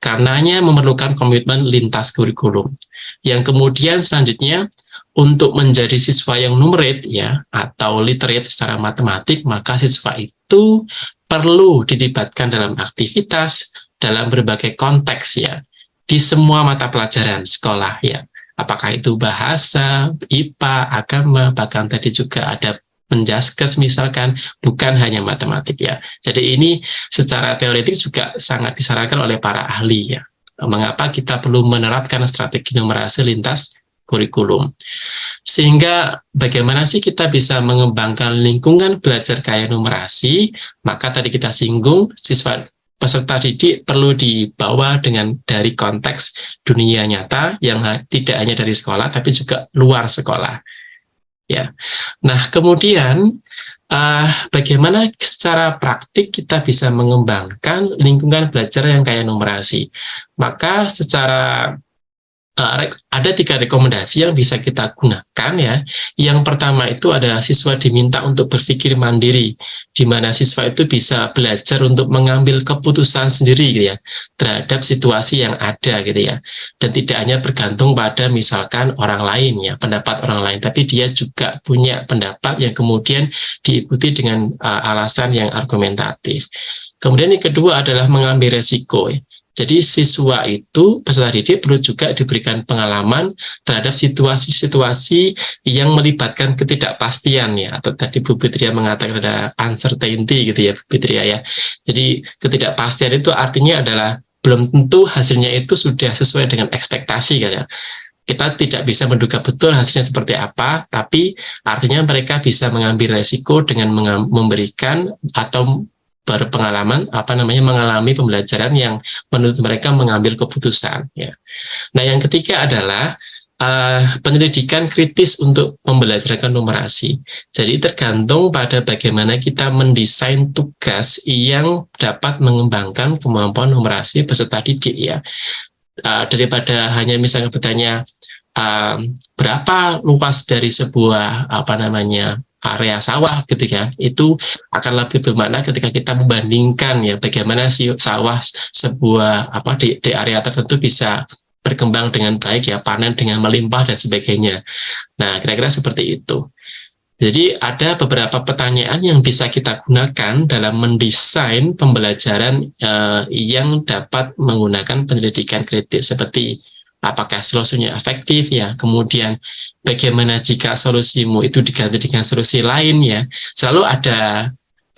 Karenanya memerlukan komitmen lintas kurikulum. Yang kemudian selanjutnya, untuk menjadi siswa yang numerate ya atau literate secara matematik, maka siswa itu perlu dilibatkan dalam aktivitas dalam berbagai konteks ya, di semua mata pelajaran sekolah ya. Apakah itu bahasa, IPA, agama, bahkan tadi juga ada penjaskes misalkan, bukan hanya matematik ya. Jadi ini secara teoretik juga sangat disarankan oleh para ahli ya. Mengapa kita perlu menerapkan strategi numerasi lintas kurikulum. Sehingga bagaimana sih kita bisa mengembangkan lingkungan belajar kaya numerasi? Maka tadi kita singgung, siswa peserta didik perlu dibawa dari konteks dunia nyata yang tidak hanya dari sekolah tapi juga luar sekolah. Ya. Nah, kemudian bagaimana secara praktik kita bisa mengembangkan lingkungan belajar yang kaya numerasi? Maka secara ada 3 rekomendasi yang bisa kita gunakan ya. Yang pertama itu adalah siswa diminta untuk berpikir mandiri, di mana siswa itu bisa belajar untuk mengambil keputusan sendiri gitu ya, terhadap situasi yang ada gitu ya. Dan tidak hanya bergantung pada misalkan orang lain ya, pendapat orang lain, tapi dia juga punya pendapat yang kemudian diikuti dengan alasan yang argumentatif. Kemudian yang kedua adalah mengambil resiko ya. Jadi siswa itu, peserta didik perlu juga diberikan pengalaman terhadap situasi-situasi yang melibatkan ketidakpastian ya, atau tadi Bu Fitria mengatakan ada uncertainty gitu ya Bu Fitria ya. Jadi ketidakpastian itu artinya adalah belum tentu hasilnya itu sudah sesuai dengan ekspektasi kan ya. Kita tidak bisa menduga betul hasilnya seperti apa, tapi artinya mereka bisa mengambil resiko dengan memberikan atau berpengalaman mengalami pembelajaran yang menurut mereka mengambil keputusan ya. Nah, yang ketiga adalah penyelidikan kritis untuk membelajarkan numerasi. Jadi tergantung pada bagaimana kita mendesain tugas yang dapat mengembangkan kemampuan numerasi peserta didik ya. Daripada hanya misalnya bertanya berapa luas dari sebuah area sawah gitu ya, itu akan lebih bermakna ketika kita membandingkan ya bagaimana si sawah sebuah di area tertentu bisa berkembang dengan baik ya, panen dengan melimpah dan sebagainya. Nah, kira-kira seperti itu. Jadi ada beberapa pertanyaan yang bisa kita gunakan dalam mendesain pembelajaran yang dapat menggunakan penyelidikan kritis, seperti apakah solusinya efektif ya, kemudian bagaimana jika solusimu itu diganti dengan solusi lain ya. Selalu ada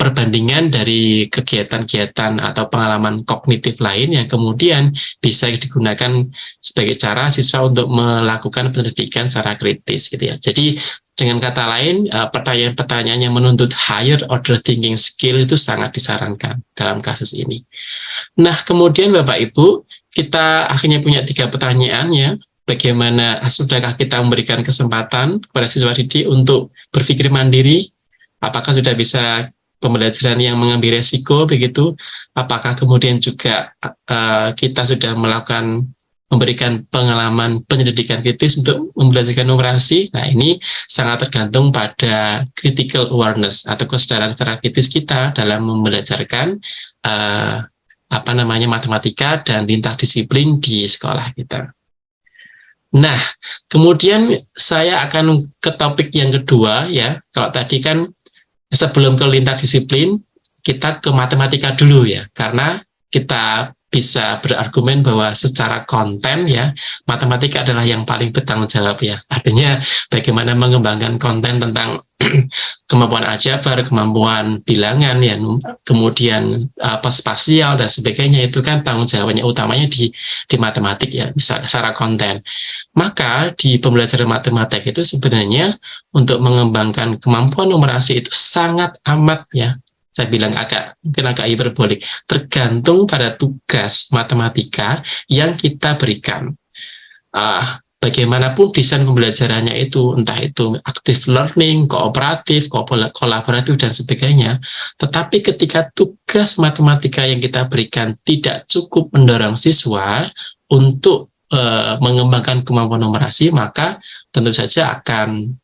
perbandingan dari kegiatan-kegiatan atau pengalaman kognitif lain yang kemudian bisa digunakan sebagai cara siswa untuk melakukan pendidikan secara kritis gitu ya. Jadi dengan kata lain, pertanyaan-pertanyaan yang menuntut higher order thinking skill itu sangat disarankan dalam kasus ini. Nah, kemudian Bapak Ibu, kita akhirnya punya 3 pertanyaan ya. Bagaimana, sudahkah kita memberikan kesempatan kepada siswa didik untuk berpikir mandiri? Apakah sudah bisa pembelajaran yang mengambil resiko begitu? Apakah kemudian juga kita sudah memberikan pengalaman penyelidikan kritis untuk membelajarkan numerasi? Nah, ini sangat tergantung pada critical awareness atau kesadaran secara kritis kita dalam membelajarkan matematika dan lintas disiplin di sekolah kita. Nah, kemudian saya akan ke topik yang kedua ya. Kalau tadi kan sebelum ke lintas disiplin, kita ke matematika dulu ya, karena kita bisa berargumen bahwa secara konten ya, matematika adalah yang paling bertanggung jawab ya. Artinya bagaimana mengembangkan konten tentang kemampuan aljabar, kemampuan bilangan ya, kemudian spasial dan sebagainya, itu kan tanggung jawabnya utamanya di matematik ya, bisa secara konten. Maka di pembelajaran matematik itu sebenarnya untuk mengembangkan kemampuan numerasi itu sangat amat ya, saya bilang mungkin agak hiperbolik, tergantung pada tugas matematika yang kita berikan. Bagaimanapun desain pembelajarannya itu, entah itu active learning, kooperatif, kolaboratif, dan sebagainya, tetapi ketika tugas matematika yang kita berikan tidak cukup mendorong siswa untuk mengembangkan kemampuan numerasi, maka tentu saja akan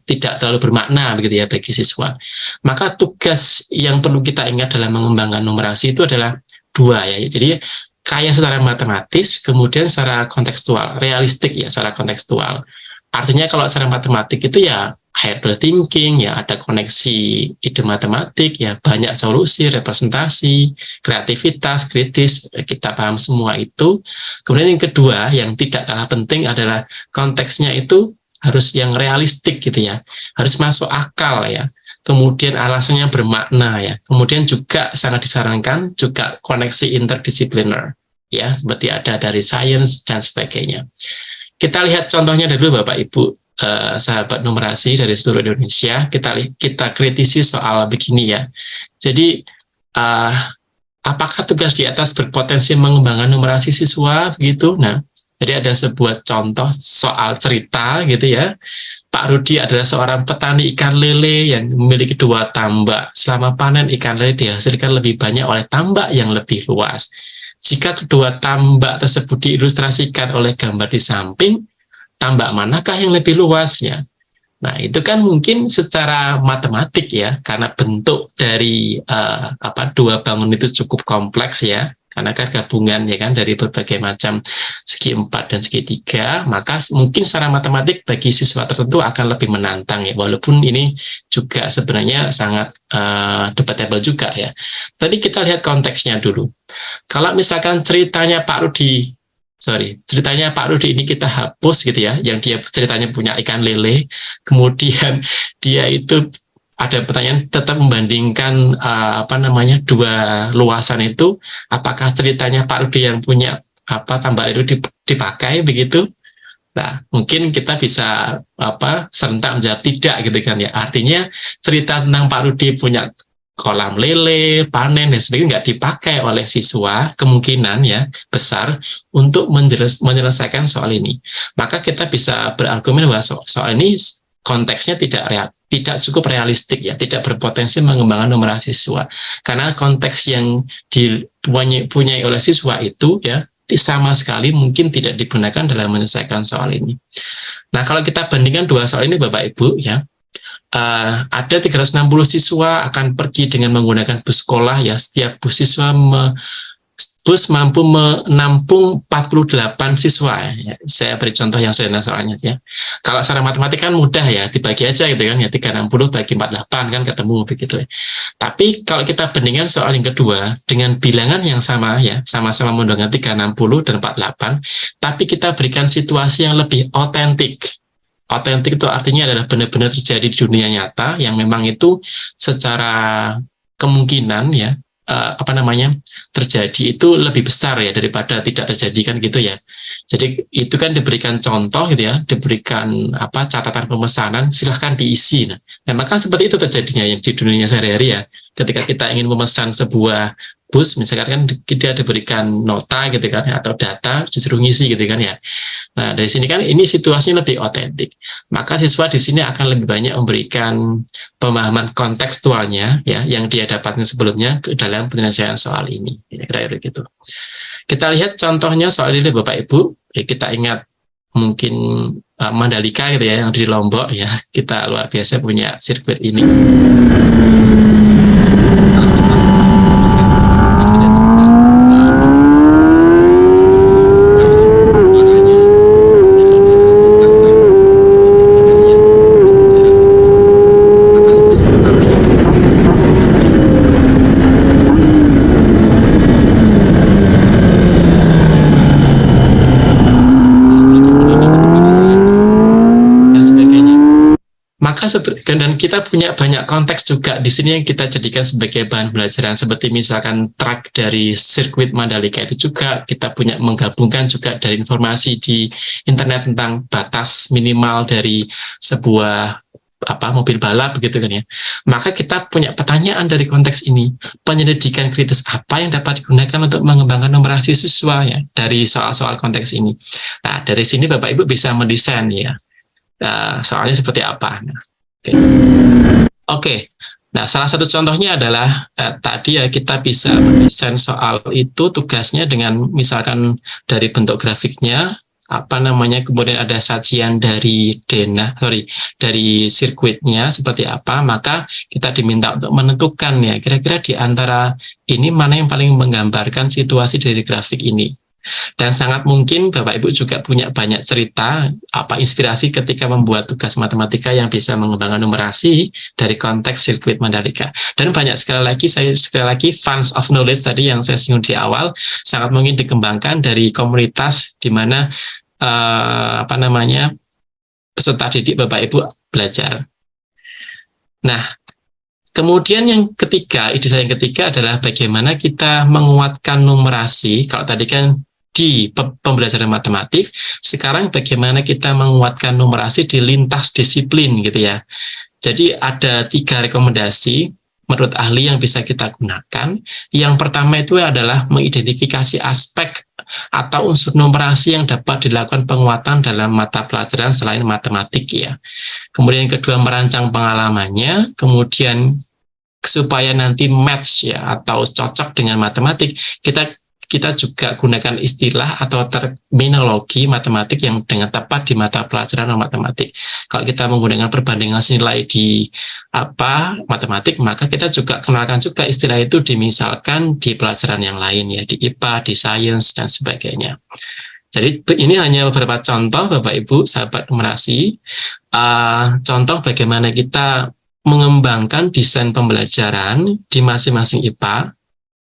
tidak terlalu bermakna begitu ya bagi siswa. Maka tugas yang perlu kita ingat dalam mengembangkan numerasi itu adalah 2 ya. Jadi kaya secara matematis, kemudian secara kontekstual, realistik ya, secara kontekstual. Artinya kalau secara matematik itu ya higher thinking ya, ada koneksi ide matematik ya, banyak solusi, representasi, kreativitas, kritis, kita paham semua itu. Kemudian yang kedua yang tidak kalah penting adalah konteksnya itu harus yang realistik gitu ya, harus masuk akal ya, kemudian alasannya bermakna ya, kemudian juga sangat disarankan juga koneksi interdisipliner ya, seperti ada dari sains dan sebagainya. Kita lihat contohnya dulu Bapak Ibu, sahabat numerasi dari seluruh Indonesia, kita kritisi soal begini ya. Jadi apakah tugas di atas berpotensi mengembangkan numerasi siswa begitu? Nah, jadi ada sebuah contoh soal cerita gitu ya. Pak Rudi adalah seorang petani ikan lele yang memiliki 2 tambak. Selama panen ikan lele dihasilkan lebih banyak oleh tambak yang lebih luas. Jika kedua tambak tersebut diilustrasikan oleh gambar di samping, tambak manakah yang lebih luasnya? Nah, itu kan mungkin secara matematik ya, karena bentuk dari 2 bangun itu cukup kompleks ya. Karena kan gabungan ya kan dari berbagai macam segi 4 dan segi 3, maka mungkin secara matematik bagi siswa tertentu akan lebih menantang ya, walaupun ini juga sebenarnya sangat debatable juga ya. Tadi kita lihat konteksnya dulu. Kalau misalkan ceritanya Pak Rudi ini kita hapus gitu ya, yang dia ceritanya punya ikan lele, kemudian dia itu ada pertanyaan tetap membandingkan 2 luasan itu, apakah ceritanya Pak Rudi yang punya tambak itu dipakai begitu? Nah, mungkin kita bisa serentak menjawab tidak gitu kan ya. Artinya cerita tentang Pak Rudi punya kolam lele, panen dan sebagainya nggak dipakai oleh siswa, kemungkinan ya besar untuk menyelesaikan soal ini. Maka kita bisa berargumen bahwa soal ini konteksnya tidak cukup realistik ya, tidak berpotensi mengembangkan numerasi siswa, karena konteks yang dipunyai oleh siswa itu ya sama sekali mungkin tidak digunakan dalam menyelesaikan soal ini. Nah, kalau kita bandingkan 2 soal ini Bapak Ibu ya, ada 360 siswa akan pergi dengan menggunakan bus sekolah ya, setiap bus mampu menampung 48 siswa ya. Saya beri contoh yang sederhana soalnya ya. Kalau secara matematik kan mudah ya, dibagi aja gitu kan ya, 360 bagi 48 kan ketemu begitu ya. Tapi kalau kita bandingkan soal yang kedua dengan bilangan yang sama ya, sama-sama menggunakan 360 dan 48, tapi kita berikan situasi yang lebih otentik. Otentik itu artinya adalah benar-benar terjadi di dunia nyata yang memang itu secara kemungkinan ya terjadi itu lebih besar ya daripada tidak terjadi kan gitu ya. Jadi itu kan diberikan contoh gitu ya, diberikan catatan pemesanan, silahkan diisi. Nah, maka seperti itu terjadinya yang di dunia sehari-hari ya. Ketika kita ingin memesan sebuah bus, misalkan kan kita diberikan nota gitu kan atau data, justru ngisi gitu kan ya. Nah, dari sini kan ini situasinya lebih otentik. Maka siswa di sini akan lebih banyak memberikan pemahaman kontekstualnya ya yang dia dapatkan sebelumnya ke dalam penyelesaian soal ini. Kira-kira gitu. Kita lihat contohnya soal ini Bapak Ibu. Ya, kita ingat mungkin Mandalika gitu ya yang di Lombok ya. Kita luar biasa punya sirkuit ini. Dan kita punya banyak konteks juga di sini yang kita jadikan sebagai bahan pelajaran, seperti misalkan track dari sirkuit Mandalika itu juga kita punya menggabungkan juga dari informasi di internet tentang batas minimal dari sebuah mobil balap begitu kan ya. Maka kita punya pertanyaan dari konteks ini, penyelidikan kritis apa yang dapat digunakan untuk mengembangkan numerasi siswa ya dari soal-soal konteks ini. Nah, dari sini Bapak Ibu bisa mendesain ya. Soalnya seperti apa. Nah, Oke. Nah, salah satu contohnya adalah tadi ya kita bisa mendesain soal itu tugasnya dengan misalkan dari bentuk grafiknya kemudian ada sajian dari dari sirkuitnya seperti apa, maka kita diminta untuk menentukan ya kira-kira di antara ini mana yang paling menggambarkan situasi dari grafik ini. Dan sangat mungkin Bapak Ibu juga punya banyak cerita inspirasi ketika membuat tugas matematika yang bisa mengembangkan numerasi dari konteks sirkuit Mandalika. Dan banyak sekali lagi funds of knowledge tadi yang saya singgung di awal sangat mungkin dikembangkan dari komunitas di mana peserta didik Bapak Ibu belajar. Nah, kemudian yang ketiga, ide saya yang ketiga adalah bagaimana kita menguatkan numerasi. Kalau tadi kan di pembelajaran matematik, sekarang bagaimana kita menguatkan numerasi di lintas disiplin gitu ya. Jadi ada 3 rekomendasi menurut ahli yang bisa kita gunakan. Yang pertama itu adalah mengidentifikasi aspek atau unsur numerasi yang dapat dilakukan penguatan dalam mata pelajaran selain matematik ya. Kemudian yang kedua merancang pengalamannya, kemudian supaya nanti match ya atau cocok dengan matematik, kita juga gunakan istilah atau terminologi matematik yang dengan tepat di mata pelajaran matematik. Kalau kita menggunakan perbandingan nilai di matematik, maka kita juga kenalkan juga istilah itu misalkan di pelajaran yang lain ya, di IPA, di sains dan sebagainya. Jadi ini hanya beberapa contoh Bapak Ibu sahabat numerasi, contoh bagaimana kita mengembangkan desain pembelajaran di masing-masing IPA,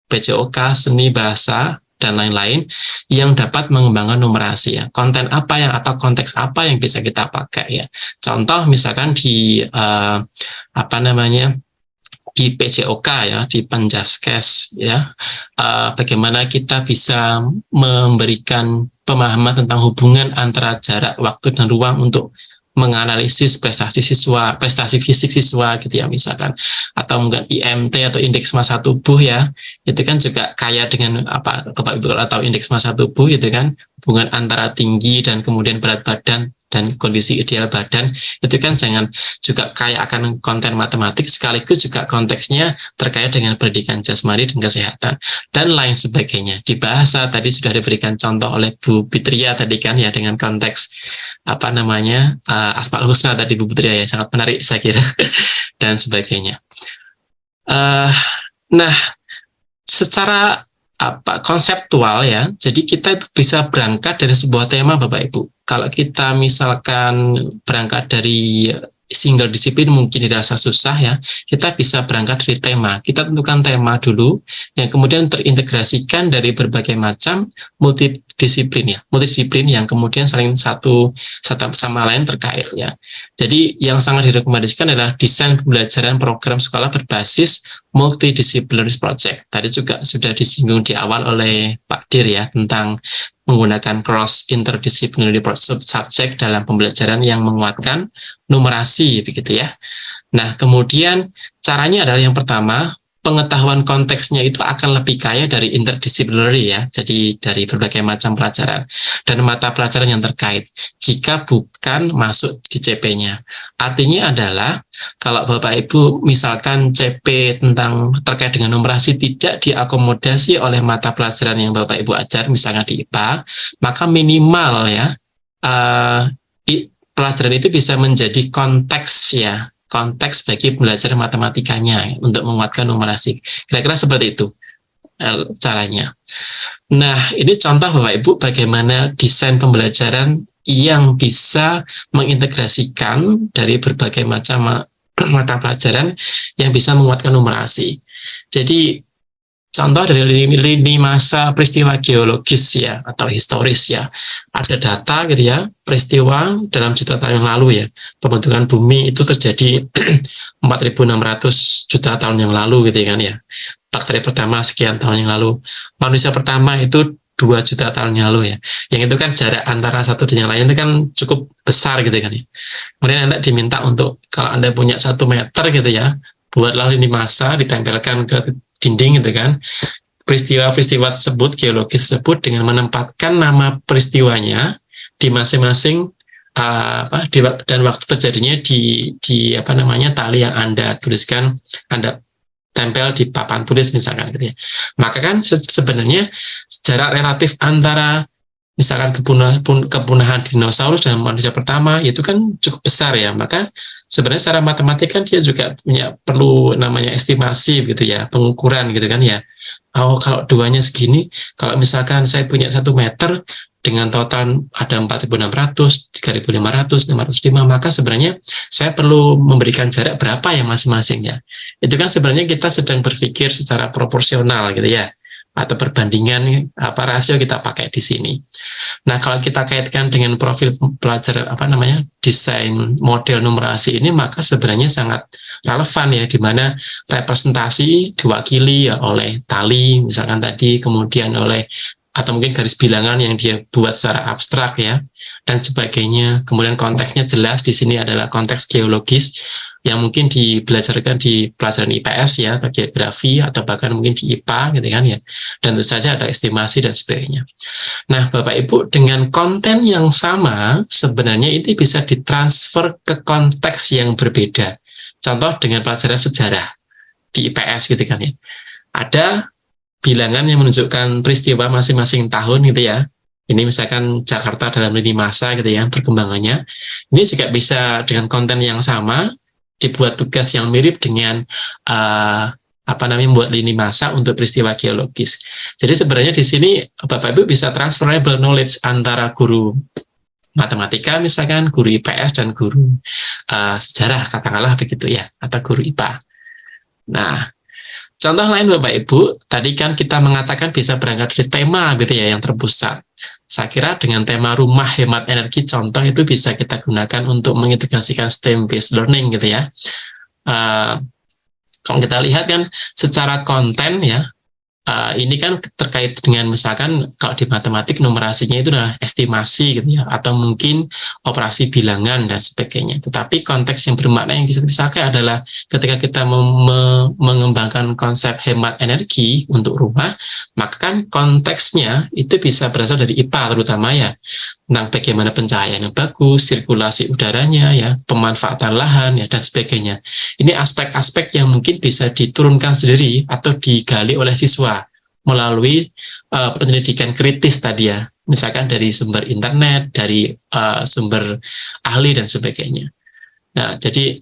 PJOK, seni, bahasa, dan lain-lain yang dapat mengembangkan numerasi ya. Konten apa yang atau konteks apa yang bisa kita pakai ya. Contoh misalkan di di PJOK ya, di Penjaskes ya. Bagaimana kita bisa memberikan pemahaman tentang hubungan antara jarak, waktu, dan ruang untuk menganalisis prestasi siswa, prestasi fisik siswa gitu ya misalkan, atau mungkin IMT atau indeks massa tubuh ya, itu kan juga kaya dengan Bapak Ibu atau indeks massa tubuh itu kan hubungan antara tinggi dan kemudian berat badan dan kondisi ideal badan, itu kan jangan juga kaya akan konten matematik sekaligus juga konteksnya terkait dengan pendidikan jasmani dan kesehatan dan lain sebagainya. Di bahasa tadi sudah diberikan contoh oleh Bu Fitria tadi kan ya, dengan konteks Asmaul Husna tadi Bu Fitria ya, sangat menarik saya kira dan sebagainya. Nah, secara konseptual ya, jadi kita itu bisa berangkat dari sebuah tema Bapak Ibu. Kalau kita misalkan berangkat dari single disiplin mungkin dirasa susah ya, kita bisa berangkat dari tema. Kita tentukan tema dulu, yang kemudian terintegrasikan dari berbagai macam multidisiplin ya, multidisiplin yang kemudian saling satu sama lain terkait ya. Jadi yang sangat direkomendasikan adalah desain pembelajaran program sekolah berbasis multidisciplinary project. Tadi juga sudah disinggung di awal oleh Pak Dir ya, tentang menggunakan cross interdisciplinary subject dalam pembelajaran yang menguatkan numerasi begitu ya. Nah, kemudian caranya adalah yang pertama, pengetahuan konteksnya itu akan lebih kaya dari interdisciplinary ya, jadi dari berbagai macam pelajaran dan mata pelajaran yang terkait jika bukan masuk di CP-nya. Artinya adalah kalau Bapak Ibu misalkan CP tentang terkait dengan numerasi tidak diakomodasi oleh mata pelajaran yang Bapak Ibu ajar, misalnya di IPA, maka minimal ya pelajaran itu bisa menjadi konteks ya, konteks bagi belajar matematikanya untuk menguatkan numerasi. Kira-kira seperti itu caranya. Nah, ini contoh Bapak Ibu bagaimana desain pembelajaran yang bisa mengintegrasikan dari berbagai macam mata pelajaran yang bisa menguatkan numerasi. Jadi contoh dari lini masa peristiwa geologis ya atau historis ya, ada data gitu ya, peristiwa dalam juta tahun yang lalu ya, pembentukan bumi itu terjadi 4.600 juta tahun yang lalu gitu kan ya, bakteri pertama sekian tahun yang lalu, manusia pertama itu 2 juta tahun yang lalu ya, yang itu kan jarak antara satu dan yang lain itu kan cukup besar gitu kan ya. Kemudian Anda diminta untuk kalau Anda punya 1 meter gitu ya, buatlah lini masa ditempelkan ke dinding gitu kan, peristiwa-peristiwa tersebut, geologis tersebut dengan menempatkan nama peristiwanya di masing-masing dan waktu terjadinya di apa namanya tali yang Anda tuliskan, Anda tempel di papan tulis misalkan gitu ya. Maka kan sebenarnya jarak relatif antara misalkan kepunahan dinosaurus dan manusia pertama itu kan cukup besar ya, maka sebenarnya secara matematik kan dia juga perlu namanya estimasi gitu ya, pengukuran gitu kan ya. Oh, kalau duanya segini, kalau misalkan saya punya 1 meter dengan total ada 4.600, 3.500, 505, maka sebenarnya saya perlu memberikan jarak berapa ya masing-masingnya. Itu kan sebenarnya kita sedang berpikir secara proporsional gitu ya, atau perbandingan rasio kita pakai di sini. Nah, kalau kita kaitkan dengan profil pelajar desain model numerasi ini, maka sebenarnya sangat relevan ya, di mana representasi diwakili ya oleh tali misalkan tadi, kemudian oleh atau mungkin garis bilangan yang dia buat secara abstrak ya, dan sebagainya. Kemudian konteksnya jelas, di sini adalah konteks geologis yang mungkin dibelajarkan di pelajaran IPS ya, atau geografi, atau bahkan mungkin di IPA gitu kan ya, dan tentu saja ada estimasi dan sebagainya. Nah, Bapak Ibu, dengan konten yang sama sebenarnya itu bisa ditransfer ke konteks yang berbeda. Contoh dengan pelajaran sejarah di IPS gitu kan ya, ada bilangan yang menunjukkan peristiwa masing-masing tahun gitu ya. Ini misalkan Jakarta dalam lini masa gitu ya, perkembangannya. Ini juga bisa dengan konten yang sama dibuat tugas yang mirip dengan membuat lini masa untuk peristiwa geologis. Jadi sebenarnya di sini Bapak Ibu bisa transferable knowledge antara guru matematika misalkan, guru IPS dan guru sejarah katakanlah begitu ya, atau guru IPA. Nah, contoh lain Bapak Ibu, tadi kan kita mengatakan bisa berangkat dari tema gitu ya yang terpusat. Saya kira dengan tema rumah hemat energi contoh itu bisa kita gunakan untuk mengintegrasikan STEM based learning gitu ya. Kalau kita lihat kan secara konten ya, ini kan terkait dengan misalkan kalau di matematik numerasinya itu adalah estimasi gitu ya, atau mungkin operasi bilangan dan sebagainya. Tetapi konteks yang bermakna yang bisa dipakai adalah ketika kita mengembangkan konsep hemat energi untuk rumah, maka kan konteksnya itu bisa berasal dari IPA terutama ya, tentang bagaimana pencahayaan yang bagus, sirkulasi udaranya ya, pemanfaatan lahan ya, dan sebagainya. Ini aspek-aspek yang mungkin bisa diturunkan sendiri atau digali oleh siswa melalui penyelidikan kritis tadi ya, misalkan dari sumber internet, dari sumber ahli dan sebagainya. Nah, jadi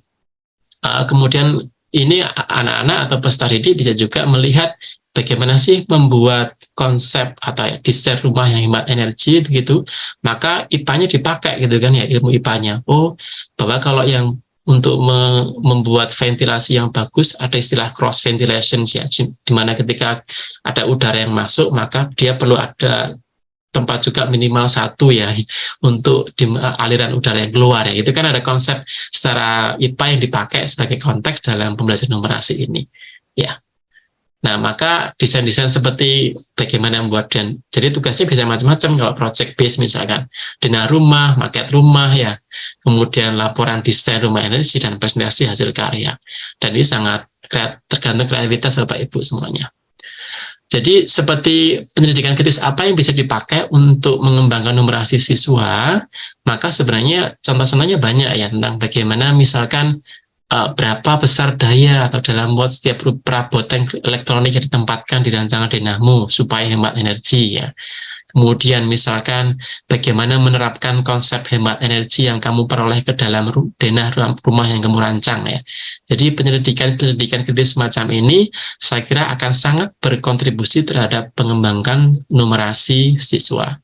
kemudian ini anak-anak atau peserta didik bisa juga melihat bagaimana sih membuat konsep atau desain rumah yang hemat energi begitu, maka IPA-nya dipakai gitu kan ya, ilmu IPA-nya. Oh, bahwa kalau yang untuk membuat ventilasi yang bagus, ada istilah cross ventilation ya, di mana ketika ada udara yang masuk maka dia perlu ada tempat juga minimal satu ya untuk aliran udara yang keluar ya. Itu kan ada konsep secara IPA yang dipakai sebagai konteks dalam pembelajaran numerasi ini ya. Nah, maka desain-desain seperti bagaimana membuat, dan jadi tugasnya bisa macam-macam. Kalau project base misalkan denah rumah, maket rumah ya, kemudian laporan desain rumah energi dan presentasi hasil karya. Dan ini sangat tergantung kreativitas Bapak Ibu semuanya. Jadi seperti pendidikan kritis apa yang bisa dipakai untuk mengembangkan numerasi siswa, maka sebenarnya contoh-contohnya banyak ya, tentang bagaimana misalkan berapa besar daya atau dalam watt setiap perabot elektronik yang ditempatkan di rancangan denahmu supaya hemat energi ya. Kemudian misalkan bagaimana menerapkan konsep hemat energi yang kamu peroleh ke dalam denah rumah yang kamu rancang ya. Jadi pendidikan kritis semacam ini saya kira akan sangat berkontribusi terhadap pengembangan numerasi siswa.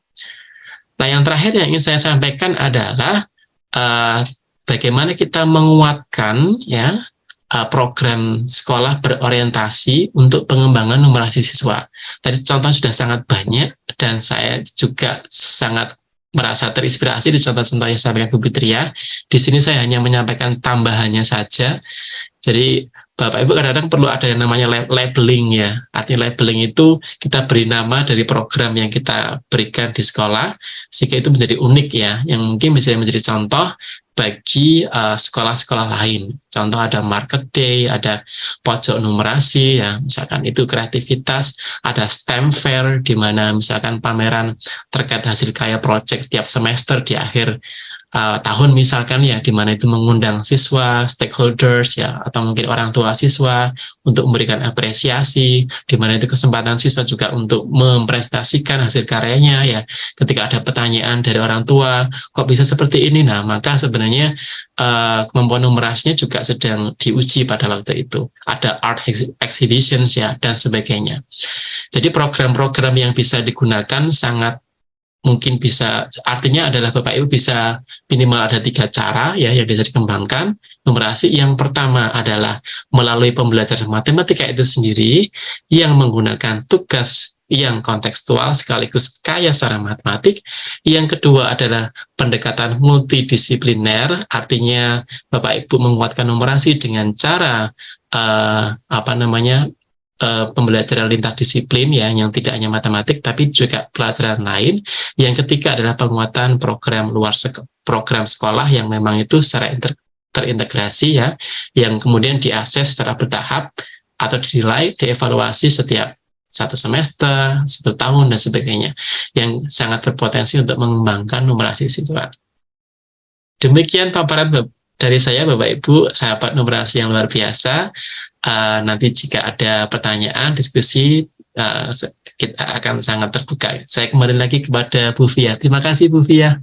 Nah, yang terakhir yang ingin saya sampaikan adalah bagaimana kita menguatkan ya program sekolah berorientasi untuk pengembangan numerasi siswa. Tadi contoh sudah sangat banyak dan saya juga sangat merasa terinspirasi di contoh-contoh yang disampaikan Bu Fitria. Di sini saya hanya menyampaikan tambahannya saja. Jadi Bapak Ibu kadang-kadang perlu ada yang namanya labeling ya. Artinya labeling itu kita beri nama dari program yang kita berikan di sekolah sehingga itu menjadi unik ya, yang mungkin bisa menjadi contoh bagi sekolah-sekolah lain. Contoh ada market day, ada pojok numerasi ya, misalkan itu kreativitas, ada STEM fair di mana misalkan pameran terkait hasil karya project tiap semester di akhir tahun misalkan ya, di mana itu mengundang siswa, stakeholders ya, atau mungkin orang tua siswa untuk memberikan apresiasi, di mana itu kesempatan siswa juga untuk mempresentasikan hasil karyanya ya. Ketika ada pertanyaan dari orang tua, kok bisa seperti ini? Nah, maka sebenarnya kemampuan numerasinya juga sedang diuji pada waktu itu. Ada art exhibitions ya, dan sebagainya. Jadi program-program yang bisa digunakan sangat mungkin bisa, artinya adalah Bapak Ibu bisa minimal ada 3 cara ya yang bisa dikembangkan numerasi. Yang pertama adalah melalui pembelajaran matematika itu sendiri yang menggunakan tugas yang kontekstual sekaligus kaya secara matematik. Yang kedua adalah pendekatan multidisipliner, artinya Bapak Ibu menguatkan numerasi dengan cara pembelajaran lintas disiplin ya, yang tidak hanya matematik tapi juga pelajaran lain. Yang ketiga adalah penguatan program program sekolah yang memang itu secara terintegrasi ya, yang kemudian diakses secara bertahap atau dinilai, dievaluasi setiap 1 semester, 1 tahun dan sebagainya, yang sangat berpotensi untuk mengembangkan numerasi siswa. Demikian paparan dari saya Bapak Ibu, sahabat numerasi yang luar biasa. Nanti jika ada pertanyaan, diskusi, kita akan sangat terbuka. Saya kembali lagi kepada Bu Fia. Terima kasih Bu Fia.